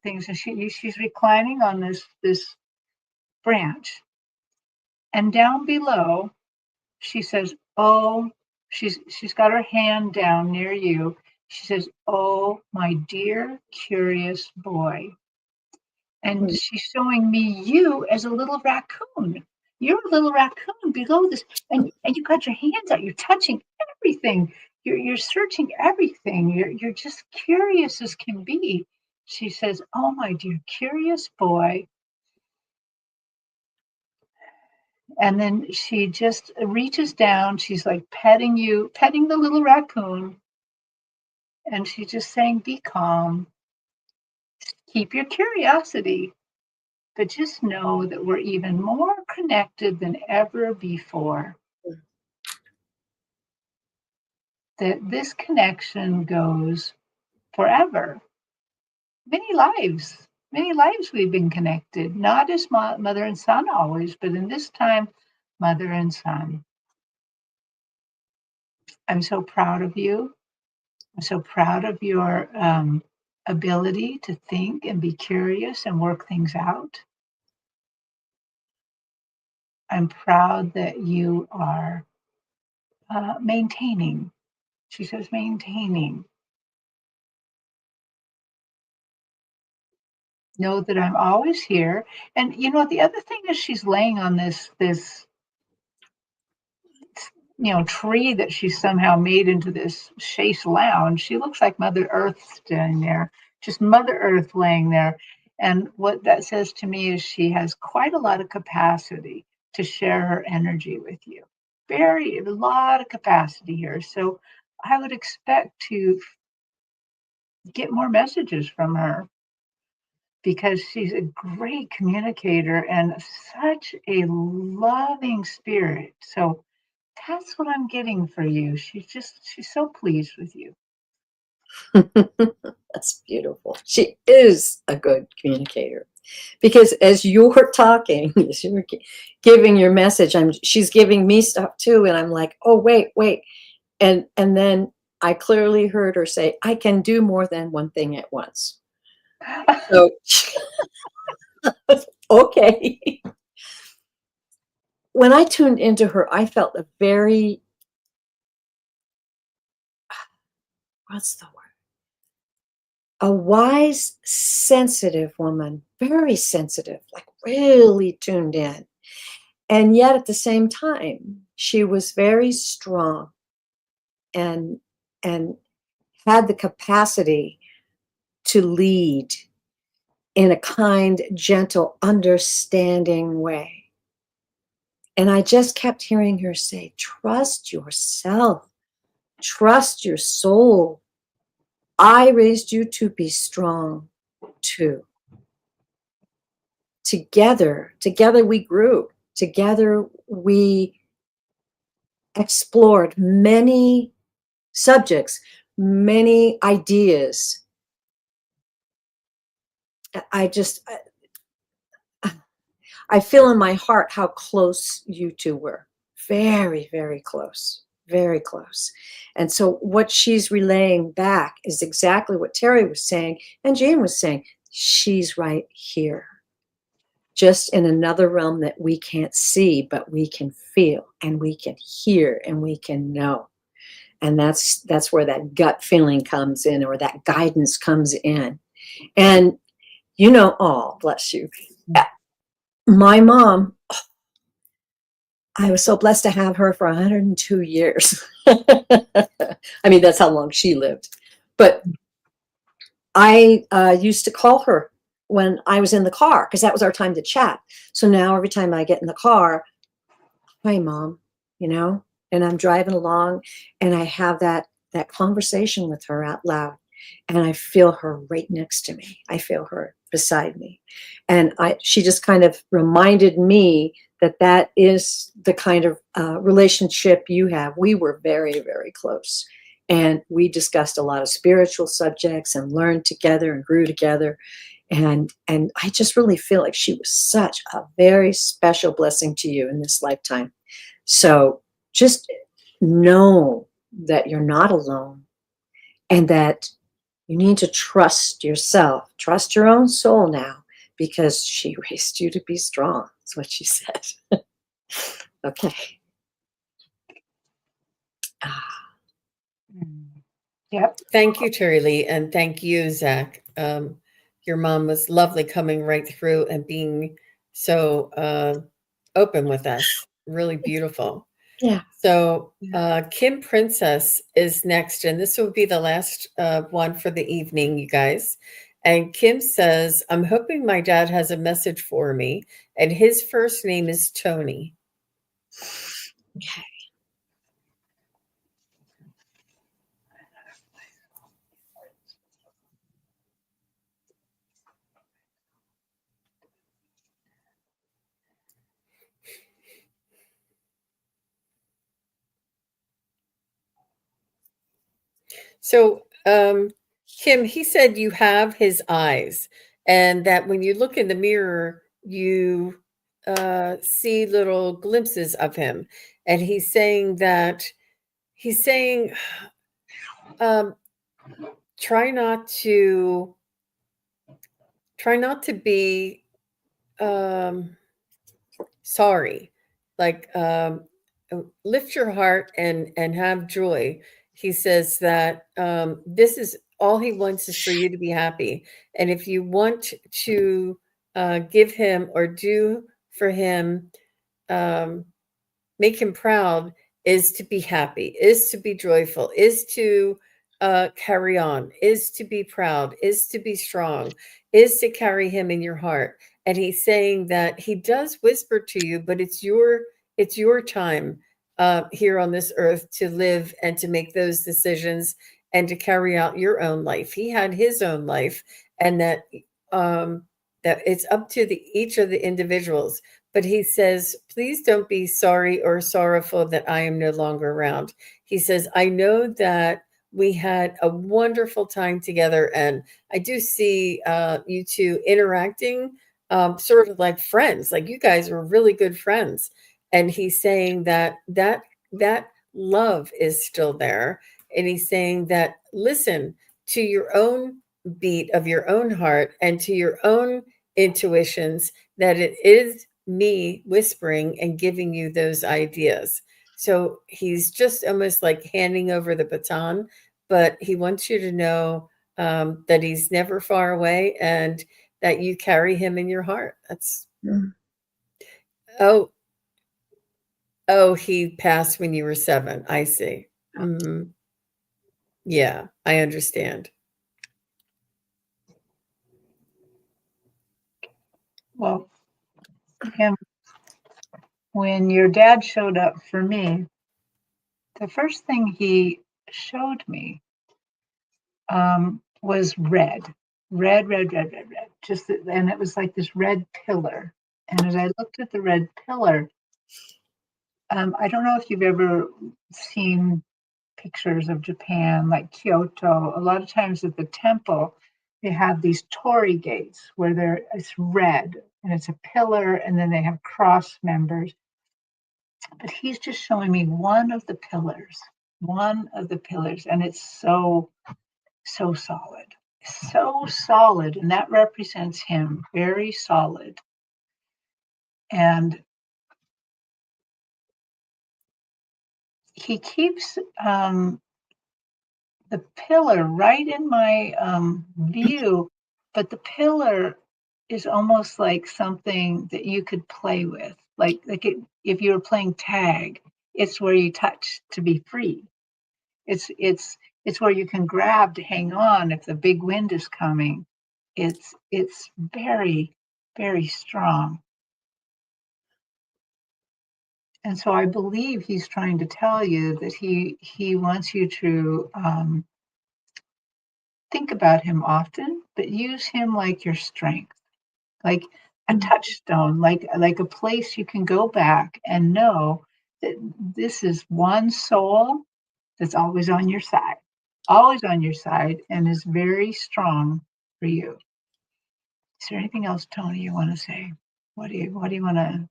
things. And she's reclining on this branch. And down below, she says, "Oh," she's got her hand down near you. She says, "Oh, my dear curious boy." And she's showing me you as a little raccoon. You're a little raccoon below this, and you got your hands out. You're touching everything. You're searching everything. You're just curious as can be. She says, "Oh, my dear curious boy." And then she just reaches down. She's like petting you, petting the little raccoon. And she's just saying, be calm. Keep your curiosity. But just know that we're even more connected than ever before. That this connection goes forever. Many lives we've been connected, not as mother and son always, but in this time, mother and son. I'm so proud of you. I'm so proud of your ability to think and be curious and work things out. I'm proud that you are Maintaining. She says maintaining. Know that I'm always here. And you know, the other thing is she's laying on this tree that she somehow made into this chaise lounge. She looks like Mother Earth standing there, just Mother Earth laying there. And what that says to me is she has quite a lot of capacity to share her energy with you. A lot of capacity here. So I would expect to get more messages from her because she's a great communicator and such a loving spirit. So that's what I'm getting for you. She's so pleased with you. That's beautiful. She is a good communicator, because as you're talking, as you're giving your message, she's giving me stuff too, and I'm like, oh wait, and then I clearly heard her say, I can do more than one thing at once. So okay. When I tuned into her, I felt a very, what's the word? A wise, sensitive woman, very sensitive, like really tuned in. And yet at the same time, she was very strong and had the capacity to lead in a kind, gentle, understanding way. And I just kept hearing her say, trust yourself, trust your soul. I raised you to be strong too. Together we grew. Together we explored many subjects, many ideas. I feel in my heart how close you two were. Very, very close. Very close. And so what she's relaying back is exactly what Terry was saying and Jean was saying. She's right here, just in another realm that we can't see, but we can feel and we can hear and we can know. And that's where that gut feeling comes in, or that guidance comes in. And oh, bless you. My mom, I was so blessed to have her for 102 years. I mean, that's how long she lived. But I used to call her when I was in the car, because that was our time to chat. So now every time I get in the car, hi, Mom, and I'm driving along and I have that conversation with her out loud, and I feel her right next to me. I feel her beside me. And she just kind of reminded me that is the kind of relationship you have. We were very, very close. And we discussed a lot of spiritual subjects and learned together and grew together. And I just really feel like she was such a very special blessing to you in this lifetime. So just know that you're not alone, and that you need to trust yourself, trust your own soul now, because she raised you to be strong. That's what she said. Okay. Yep. Thank you, Terry Lee, and thank you, Zach. Your mom was lovely coming right through and being so open with us. Really beautiful. Yeah. So Kim Princess is next, and this will be the last one for the evening, you guys. And Kim says, I'm hoping my dad has a message for me, and his first name is Tony. Okay. So, Kim, he said you have his eyes, and that when you look in the mirror, you see little glimpses of him. And he's saying um, try not to be sorry, like lift your heart and have joy. He says that this is all he wants is for you to be happy. And if you want to give him or do for him, um, make him proud, is to be happy, is to be joyful, is to carry on, is to be proud, is to be strong, is to carry him in your heart. And he's saying that he does whisper to you, but it's your time here on this earth to live and to make those decisions and to carry out your own life. He had his own life, and um, that it's up to each of the individuals. But he says, please don't be sorry or sorrowful that I am no longer around. He says, I know that we had a wonderful time together, and I do see you two interacting sort of like friends, like you guys were really good friends. And he's saying that love is still there. And he's saying that listen to your own beat of your own heart and to your own intuitions, that it is me whispering and giving you those ideas. So he's just almost like handing over the baton, but he wants you to know that he's never far away and that you carry him in your heart. That's oh oh, he passed when you were 7. I see. Mhm. Yeah, I understand. Well, Kim, when your dad showed up for me, the first thing he showed me was red. Red. And it was like this red pillar. And as I looked at the red pillar, I don't know if you've ever seen pictures of Japan, like Kyoto. A lot of times at the temple, they have these torii gates where it's red and it's a pillar, and then they have cross members. But he's just showing me one of the pillars, and it's so solid, and that represents him, very solid. And he keeps the pillar right in my view, but the pillar is almost like something that you could play with, if you were playing tag. It's where you touch to be free. It's where you can grab to hang on if the big wind is coming. It's very, very strong. And so I believe he's trying to tell you that he wants you to think about him often, but use him like your strength, like a touchstone, like a place you can go back and know that this is one soul that's always on your side, and is very strong for you. Is there anything else, Tony, you want to say? What do you want to?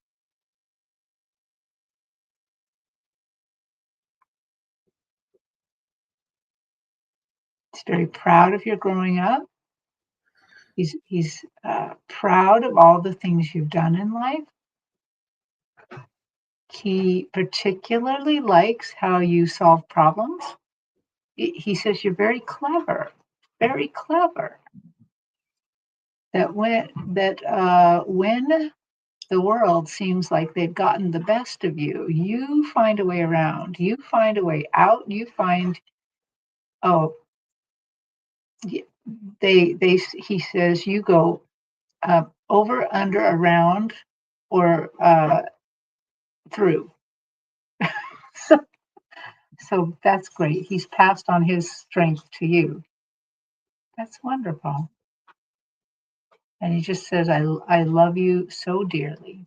He's very proud of your growing up. He's proud of all the things you've done in life. He particularly likes how you solve problems. He says you're very clever, very clever. That when the world seems like they've gotten the best of you, you find a way around. You find a way out. You find, he says you go over, under, around, or through. So that's great. He's passed on his strength to you. That's wonderful. And he just says, I love you so dearly.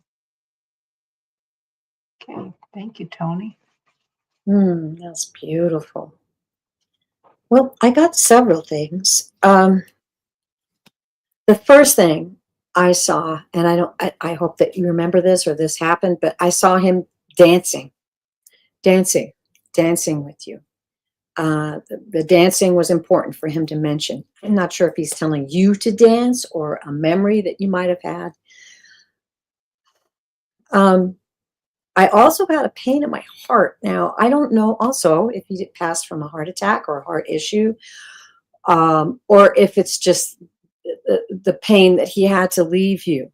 Okay. Thank you, Tony. That's beautiful. Well, I got several things. The first thing I saw, and I hope that you remember this or this happened, but I saw him dancing with you. The dancing was important for him to mention. I'm not sure if he's telling you to dance or a memory that you might have had. I also got a pain in my heart. Now, I don't know also if he passed from a heart attack or a heart issue, or if it's just the pain that he had to leave you,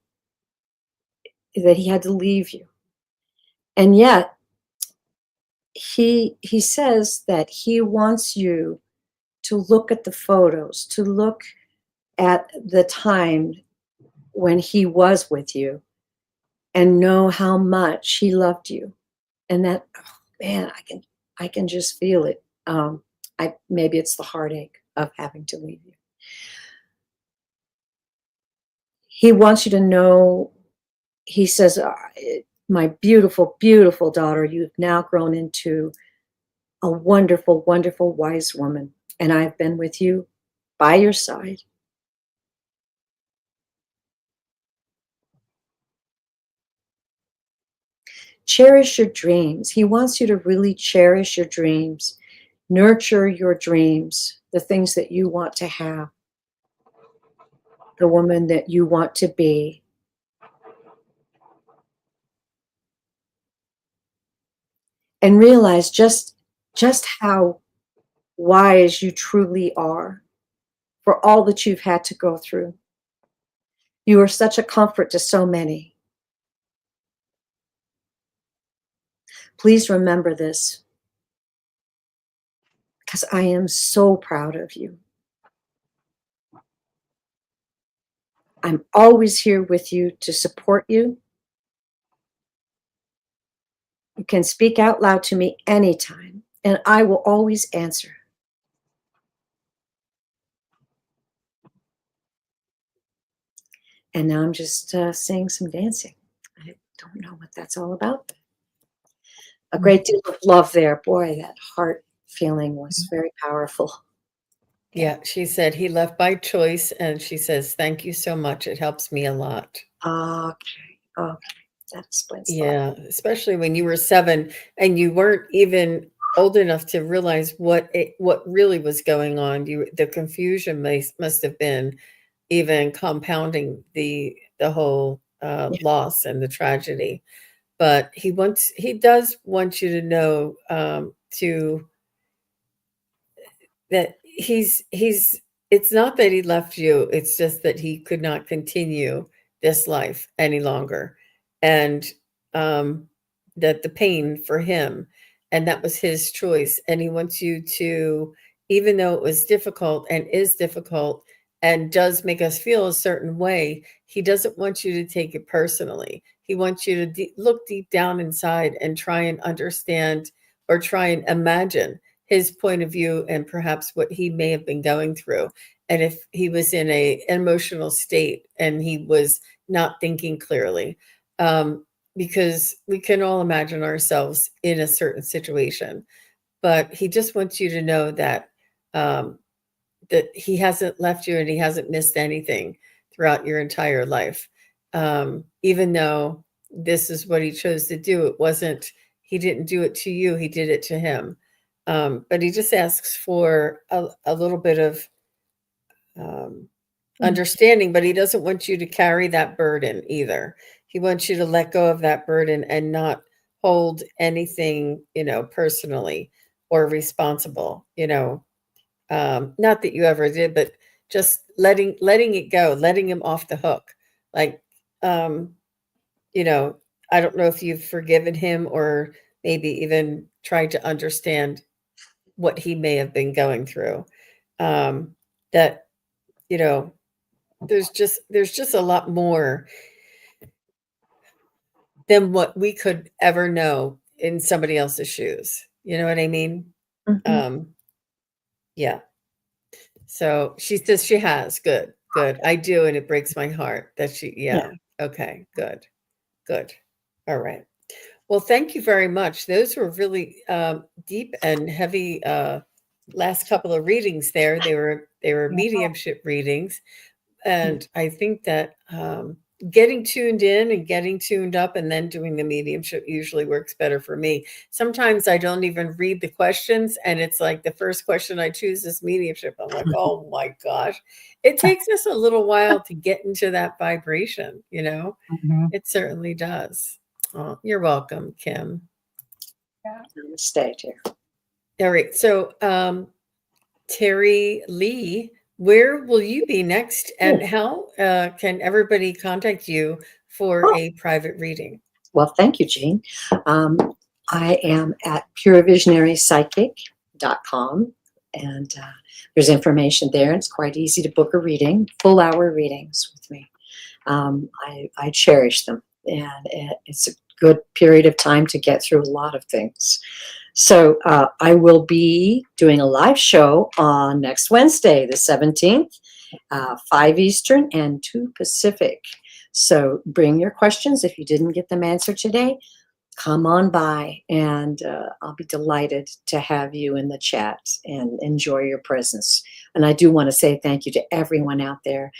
that he had to leave you. And yet, he says that he wants you to look at the photos, to look at the time when he was with you and know how much he loved you. And that, oh, man, I can just feel it. Maybe it's the heartache of having to leave you. He wants you to know, he says, my beautiful, beautiful daughter, you've now grown into a wonderful, wonderful, wise woman. And I've been with you by your side. Cherish your dreams. He wants you to really cherish your dreams, nurture your dreams, the things that you want to have, the woman that you want to be. And realize just how wise you truly are for all that you've had to go through. You are such a comfort to so many. Please remember this, because I am so proud of you. I'm always here with you to support you. You can speak out loud to me anytime, and I will always answer. And now I'm just seeing some dancing. I don't know what that's all about. A great deal of love there. Boy, that heart feeling was very powerful. Yeah, she said he left by choice, and she says, thank you so much. It helps me a lot. Okay. That explains that. Yeah, especially when you were 7 and you weren't even old enough to realize what really was going on. The confusion must have been even compounding the whole loss and the tragedy. But he does want you to know that he's it's not that he left you, it's just that he could not continue this life any longer, and that the pain for him, and that was his choice, and he wants you to, even though it was difficult and is difficult and does make us feel a certain way, he doesn't want you to take it personally. He wants you to look deep down inside and try and understand, or try and imagine his point of view and perhaps what he may have been going through. And if he was in an emotional state and he was not thinking clearly, because we can all imagine ourselves in a certain situation, but he just wants you to know that that he hasn't left you and he hasn't missed anything throughout your entire life. Even though this is what he chose to do, he didn't do it to you, he did it to him. But he just asks for a little bit of understanding, but he doesn't want you to carry that burden either. He wants you to let go of that burden and not hold anything, personally or responsible, not that you ever did, but just letting it go, letting him off the hook. Like, I don't know if you've forgiven him or maybe even tried to understand what he may have been going through. That, there's just a lot more than what we could ever know in somebody else's shoes. You know what I mean? Mm-hmm. Yeah. So she says she has. Good. I do. And it breaks my heart that yeah. Okay. Good. All right. Well, thank you very much. Those were really deep and heavy last couple of readings there. They were mediumship readings. And I think that getting tuned in and getting tuned up and then doing the mediumship usually works better for me. Sometimes I don't even read the questions, and it's like the first question I choose is mediumship. I'm like, oh my gosh. It takes us a little while to get into that vibration, Mhm. It certainly does. Oh, you're welcome, Kim. Namaste, dear. All right. So, Terry Lee, where will you be next? And how can everybody contact you for a private reading? Well, thank you, Jean. I am at purevisionarypsychic.com, and there's information there. It's quite easy to book a reading, full hour readings with me. I cherish them, and it's a good period of time to get through a lot of things. So I will be doing a live show on next Wednesday, the 17th, 5 Eastern and 2 Pacific. So bring your questions. If you didn't get them answered today, come on by, and I'll be delighted to have you in the chat and enjoy your presence. And I do want to say thank you to everyone out there.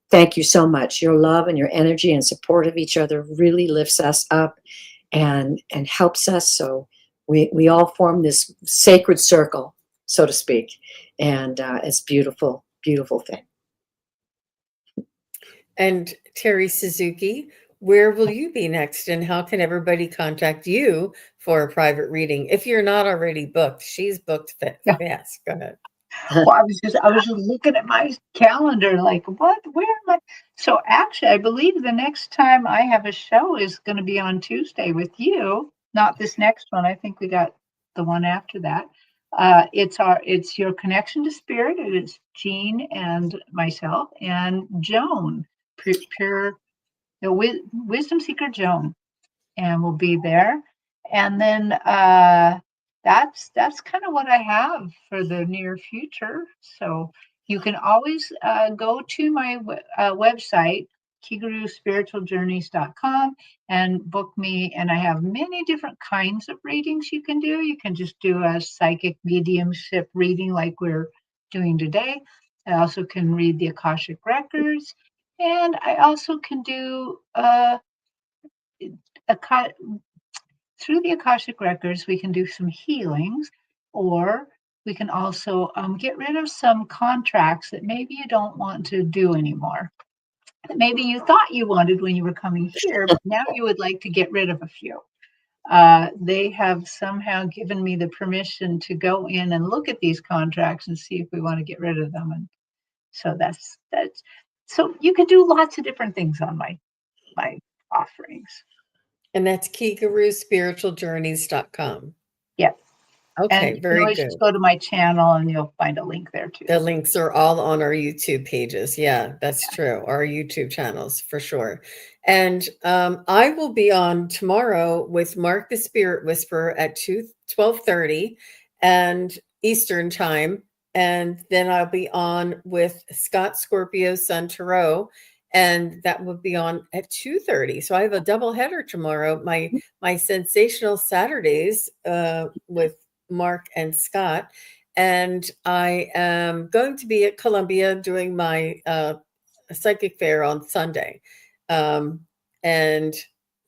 Thank you so much. Your love and your energy and support of each other really lifts us up and helps us. So we all form this sacred circle, so to speak. And it's beautiful, beautiful thing. And Terry Suzuki, where will you be next? And how can everybody contact you for a private reading? If you're not already booked, she's booked fast. Go ahead. Well, I was just looking at my calendar, like, what? Where am I? So actually, I believe the next time I have a show is going to be on Tuesday with you. Not this next one. I think we got the one after that. It's your connection to spirit. It is Jean and myself and Joan, pure the wisdom seeker Joan, and we'll be there. And then that's kind of what I have for the near future. So you can always go to my website, KiguruSpiritualJourneys.com, and book me. And I have many different kinds of readings you can do. You can just do a psychic mediumship reading like we're doing today. I also can read the Akashic Records, and I also can do through the Akashic Records, we can do some healings, or we can also get rid of some contracts that maybe you don't want to do anymore. That maybe you thought you wanted when you were coming here, but now you would like to get rid of a few. They have somehow given me the permission to go in and look at these contracts and see if we want to get rid of them. And so that's so you can do lots of different things on my offerings. And that's KiguruSpiritualJourneys.com. Yep. Okay, and very you good. just go to my channel and you'll find a link there too. The links are all on our YouTube pages. Yeah, that's true. Our YouTube channels for sure. And I will be on tomorrow with Mark the Spirit Whisperer at 12:30 and Eastern time. And then I'll be on with Scott Scorpio Sun Tarot, and that will be on at 2:30. So I have a double header tomorrow. My Sensational Saturdays with Mark and Scott. And I am going to be at Columbia doing my psychic fair on Sunday. And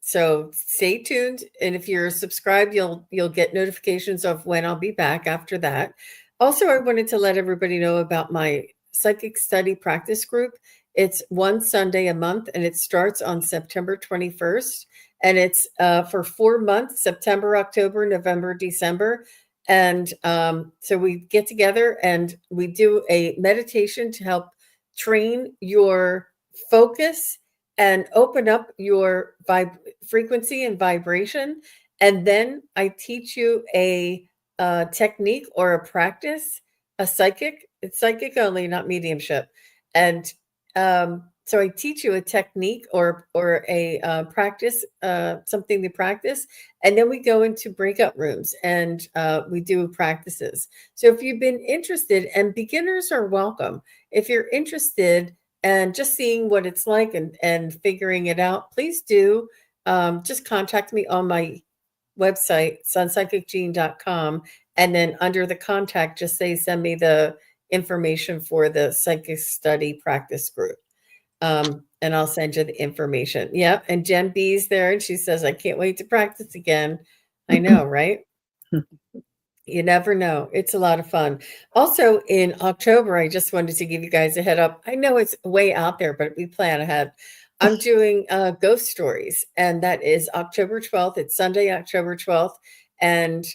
so stay tuned. And if you're subscribed, you'll get notifications of when I'll be back after that. Also, I wanted to let everybody know about my psychic study practice group. It's one Sunday a month, and it starts on September 21st. And it's for 4 months, September, October, November, December. And so we get together and we do a meditation to help train your focus and open up your frequency and vibration. And then I teach you a technique or a practice, it's psychic only, not mediumship. And so I teach you a technique or a practice, something to practice, and then we go into breakout rooms and we do practices. So if you've been interested, and beginners are welcome, if you're interested and just seeing what it's like and figuring it out, please do just contact me on my website, SunPsychicJean.com, and then under the contact, just say send me the information for the psychic study practice group. And I'll send you the information. Yep. And Jen B's there, and she says, I can't wait to practice again. I know, right? You never know. It's a lot of fun. Also in October, I just wanted to give you guys a head up. I know it's way out there, but we plan ahead. I'm doing ghost stories, and that is October 12th. It's Sunday, October 12th, and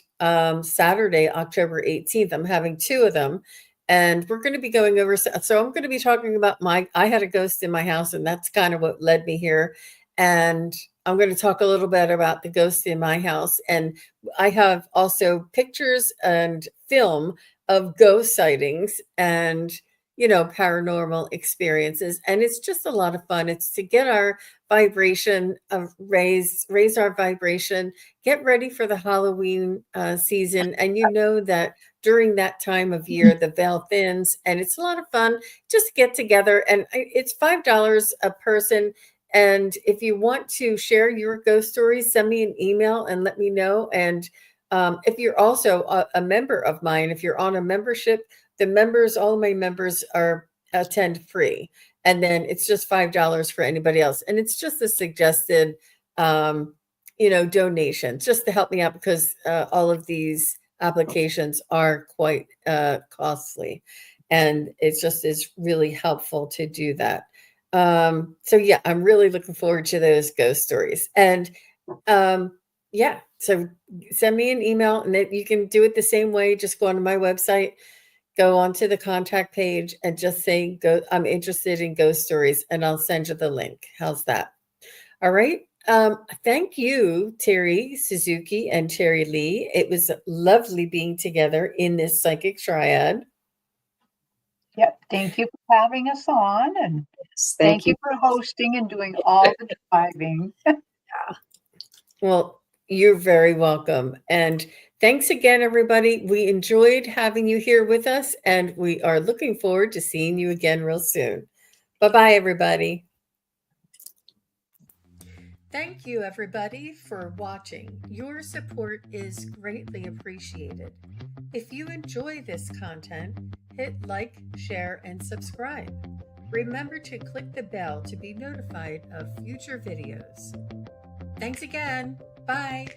Saturday, October 18th. I'm having two of them, and we're going to be going over. So I'm going to be talking about I had a ghost in my house, and that's kind of what led me here. And I'm going to talk a little bit about the ghost in my house. And I have also pictures and film of ghost sightings and, paranormal experiences. And it's just a lot of fun. It's to get our vibration, raise our vibration, get ready for the Halloween season. And that during that time of year, the veil thins, and it's a lot of fun just get together. And it's $5 a person. And if you want to share your ghost stories, send me an email and let me know. And if you're also a member of mine, if you're on a membership, all of my members attend free. And then it's just $5 for anybody else. And it's just a suggested, donation just to help me out, because all of these applications are quite costly. And it just is really helpful to do that. So yeah, I'm really looking forward to those ghost stories. And so send me an email, and you can do it the same way. Just go onto my website, go onto the contact page, and just say, I'm interested in ghost stories, and I'll send you the link. How's that? All right. Thank you, Terry Suzuki and Terry Lee. It was lovely being together in this psychic triad. Yep. Thank you for having us on, and Yes, thank you for hosting and doing all the driving. Well, you're very welcome. And thanks again, everybody. We enjoyed having you here with us, and we are looking forward to seeing you again real soon. Bye-bye, everybody. Thank you, everybody, for watching. Your support is greatly appreciated. If you enjoy this content, hit like, share, and subscribe. Remember to click the bell to be notified of future videos. Thanks again. Bye.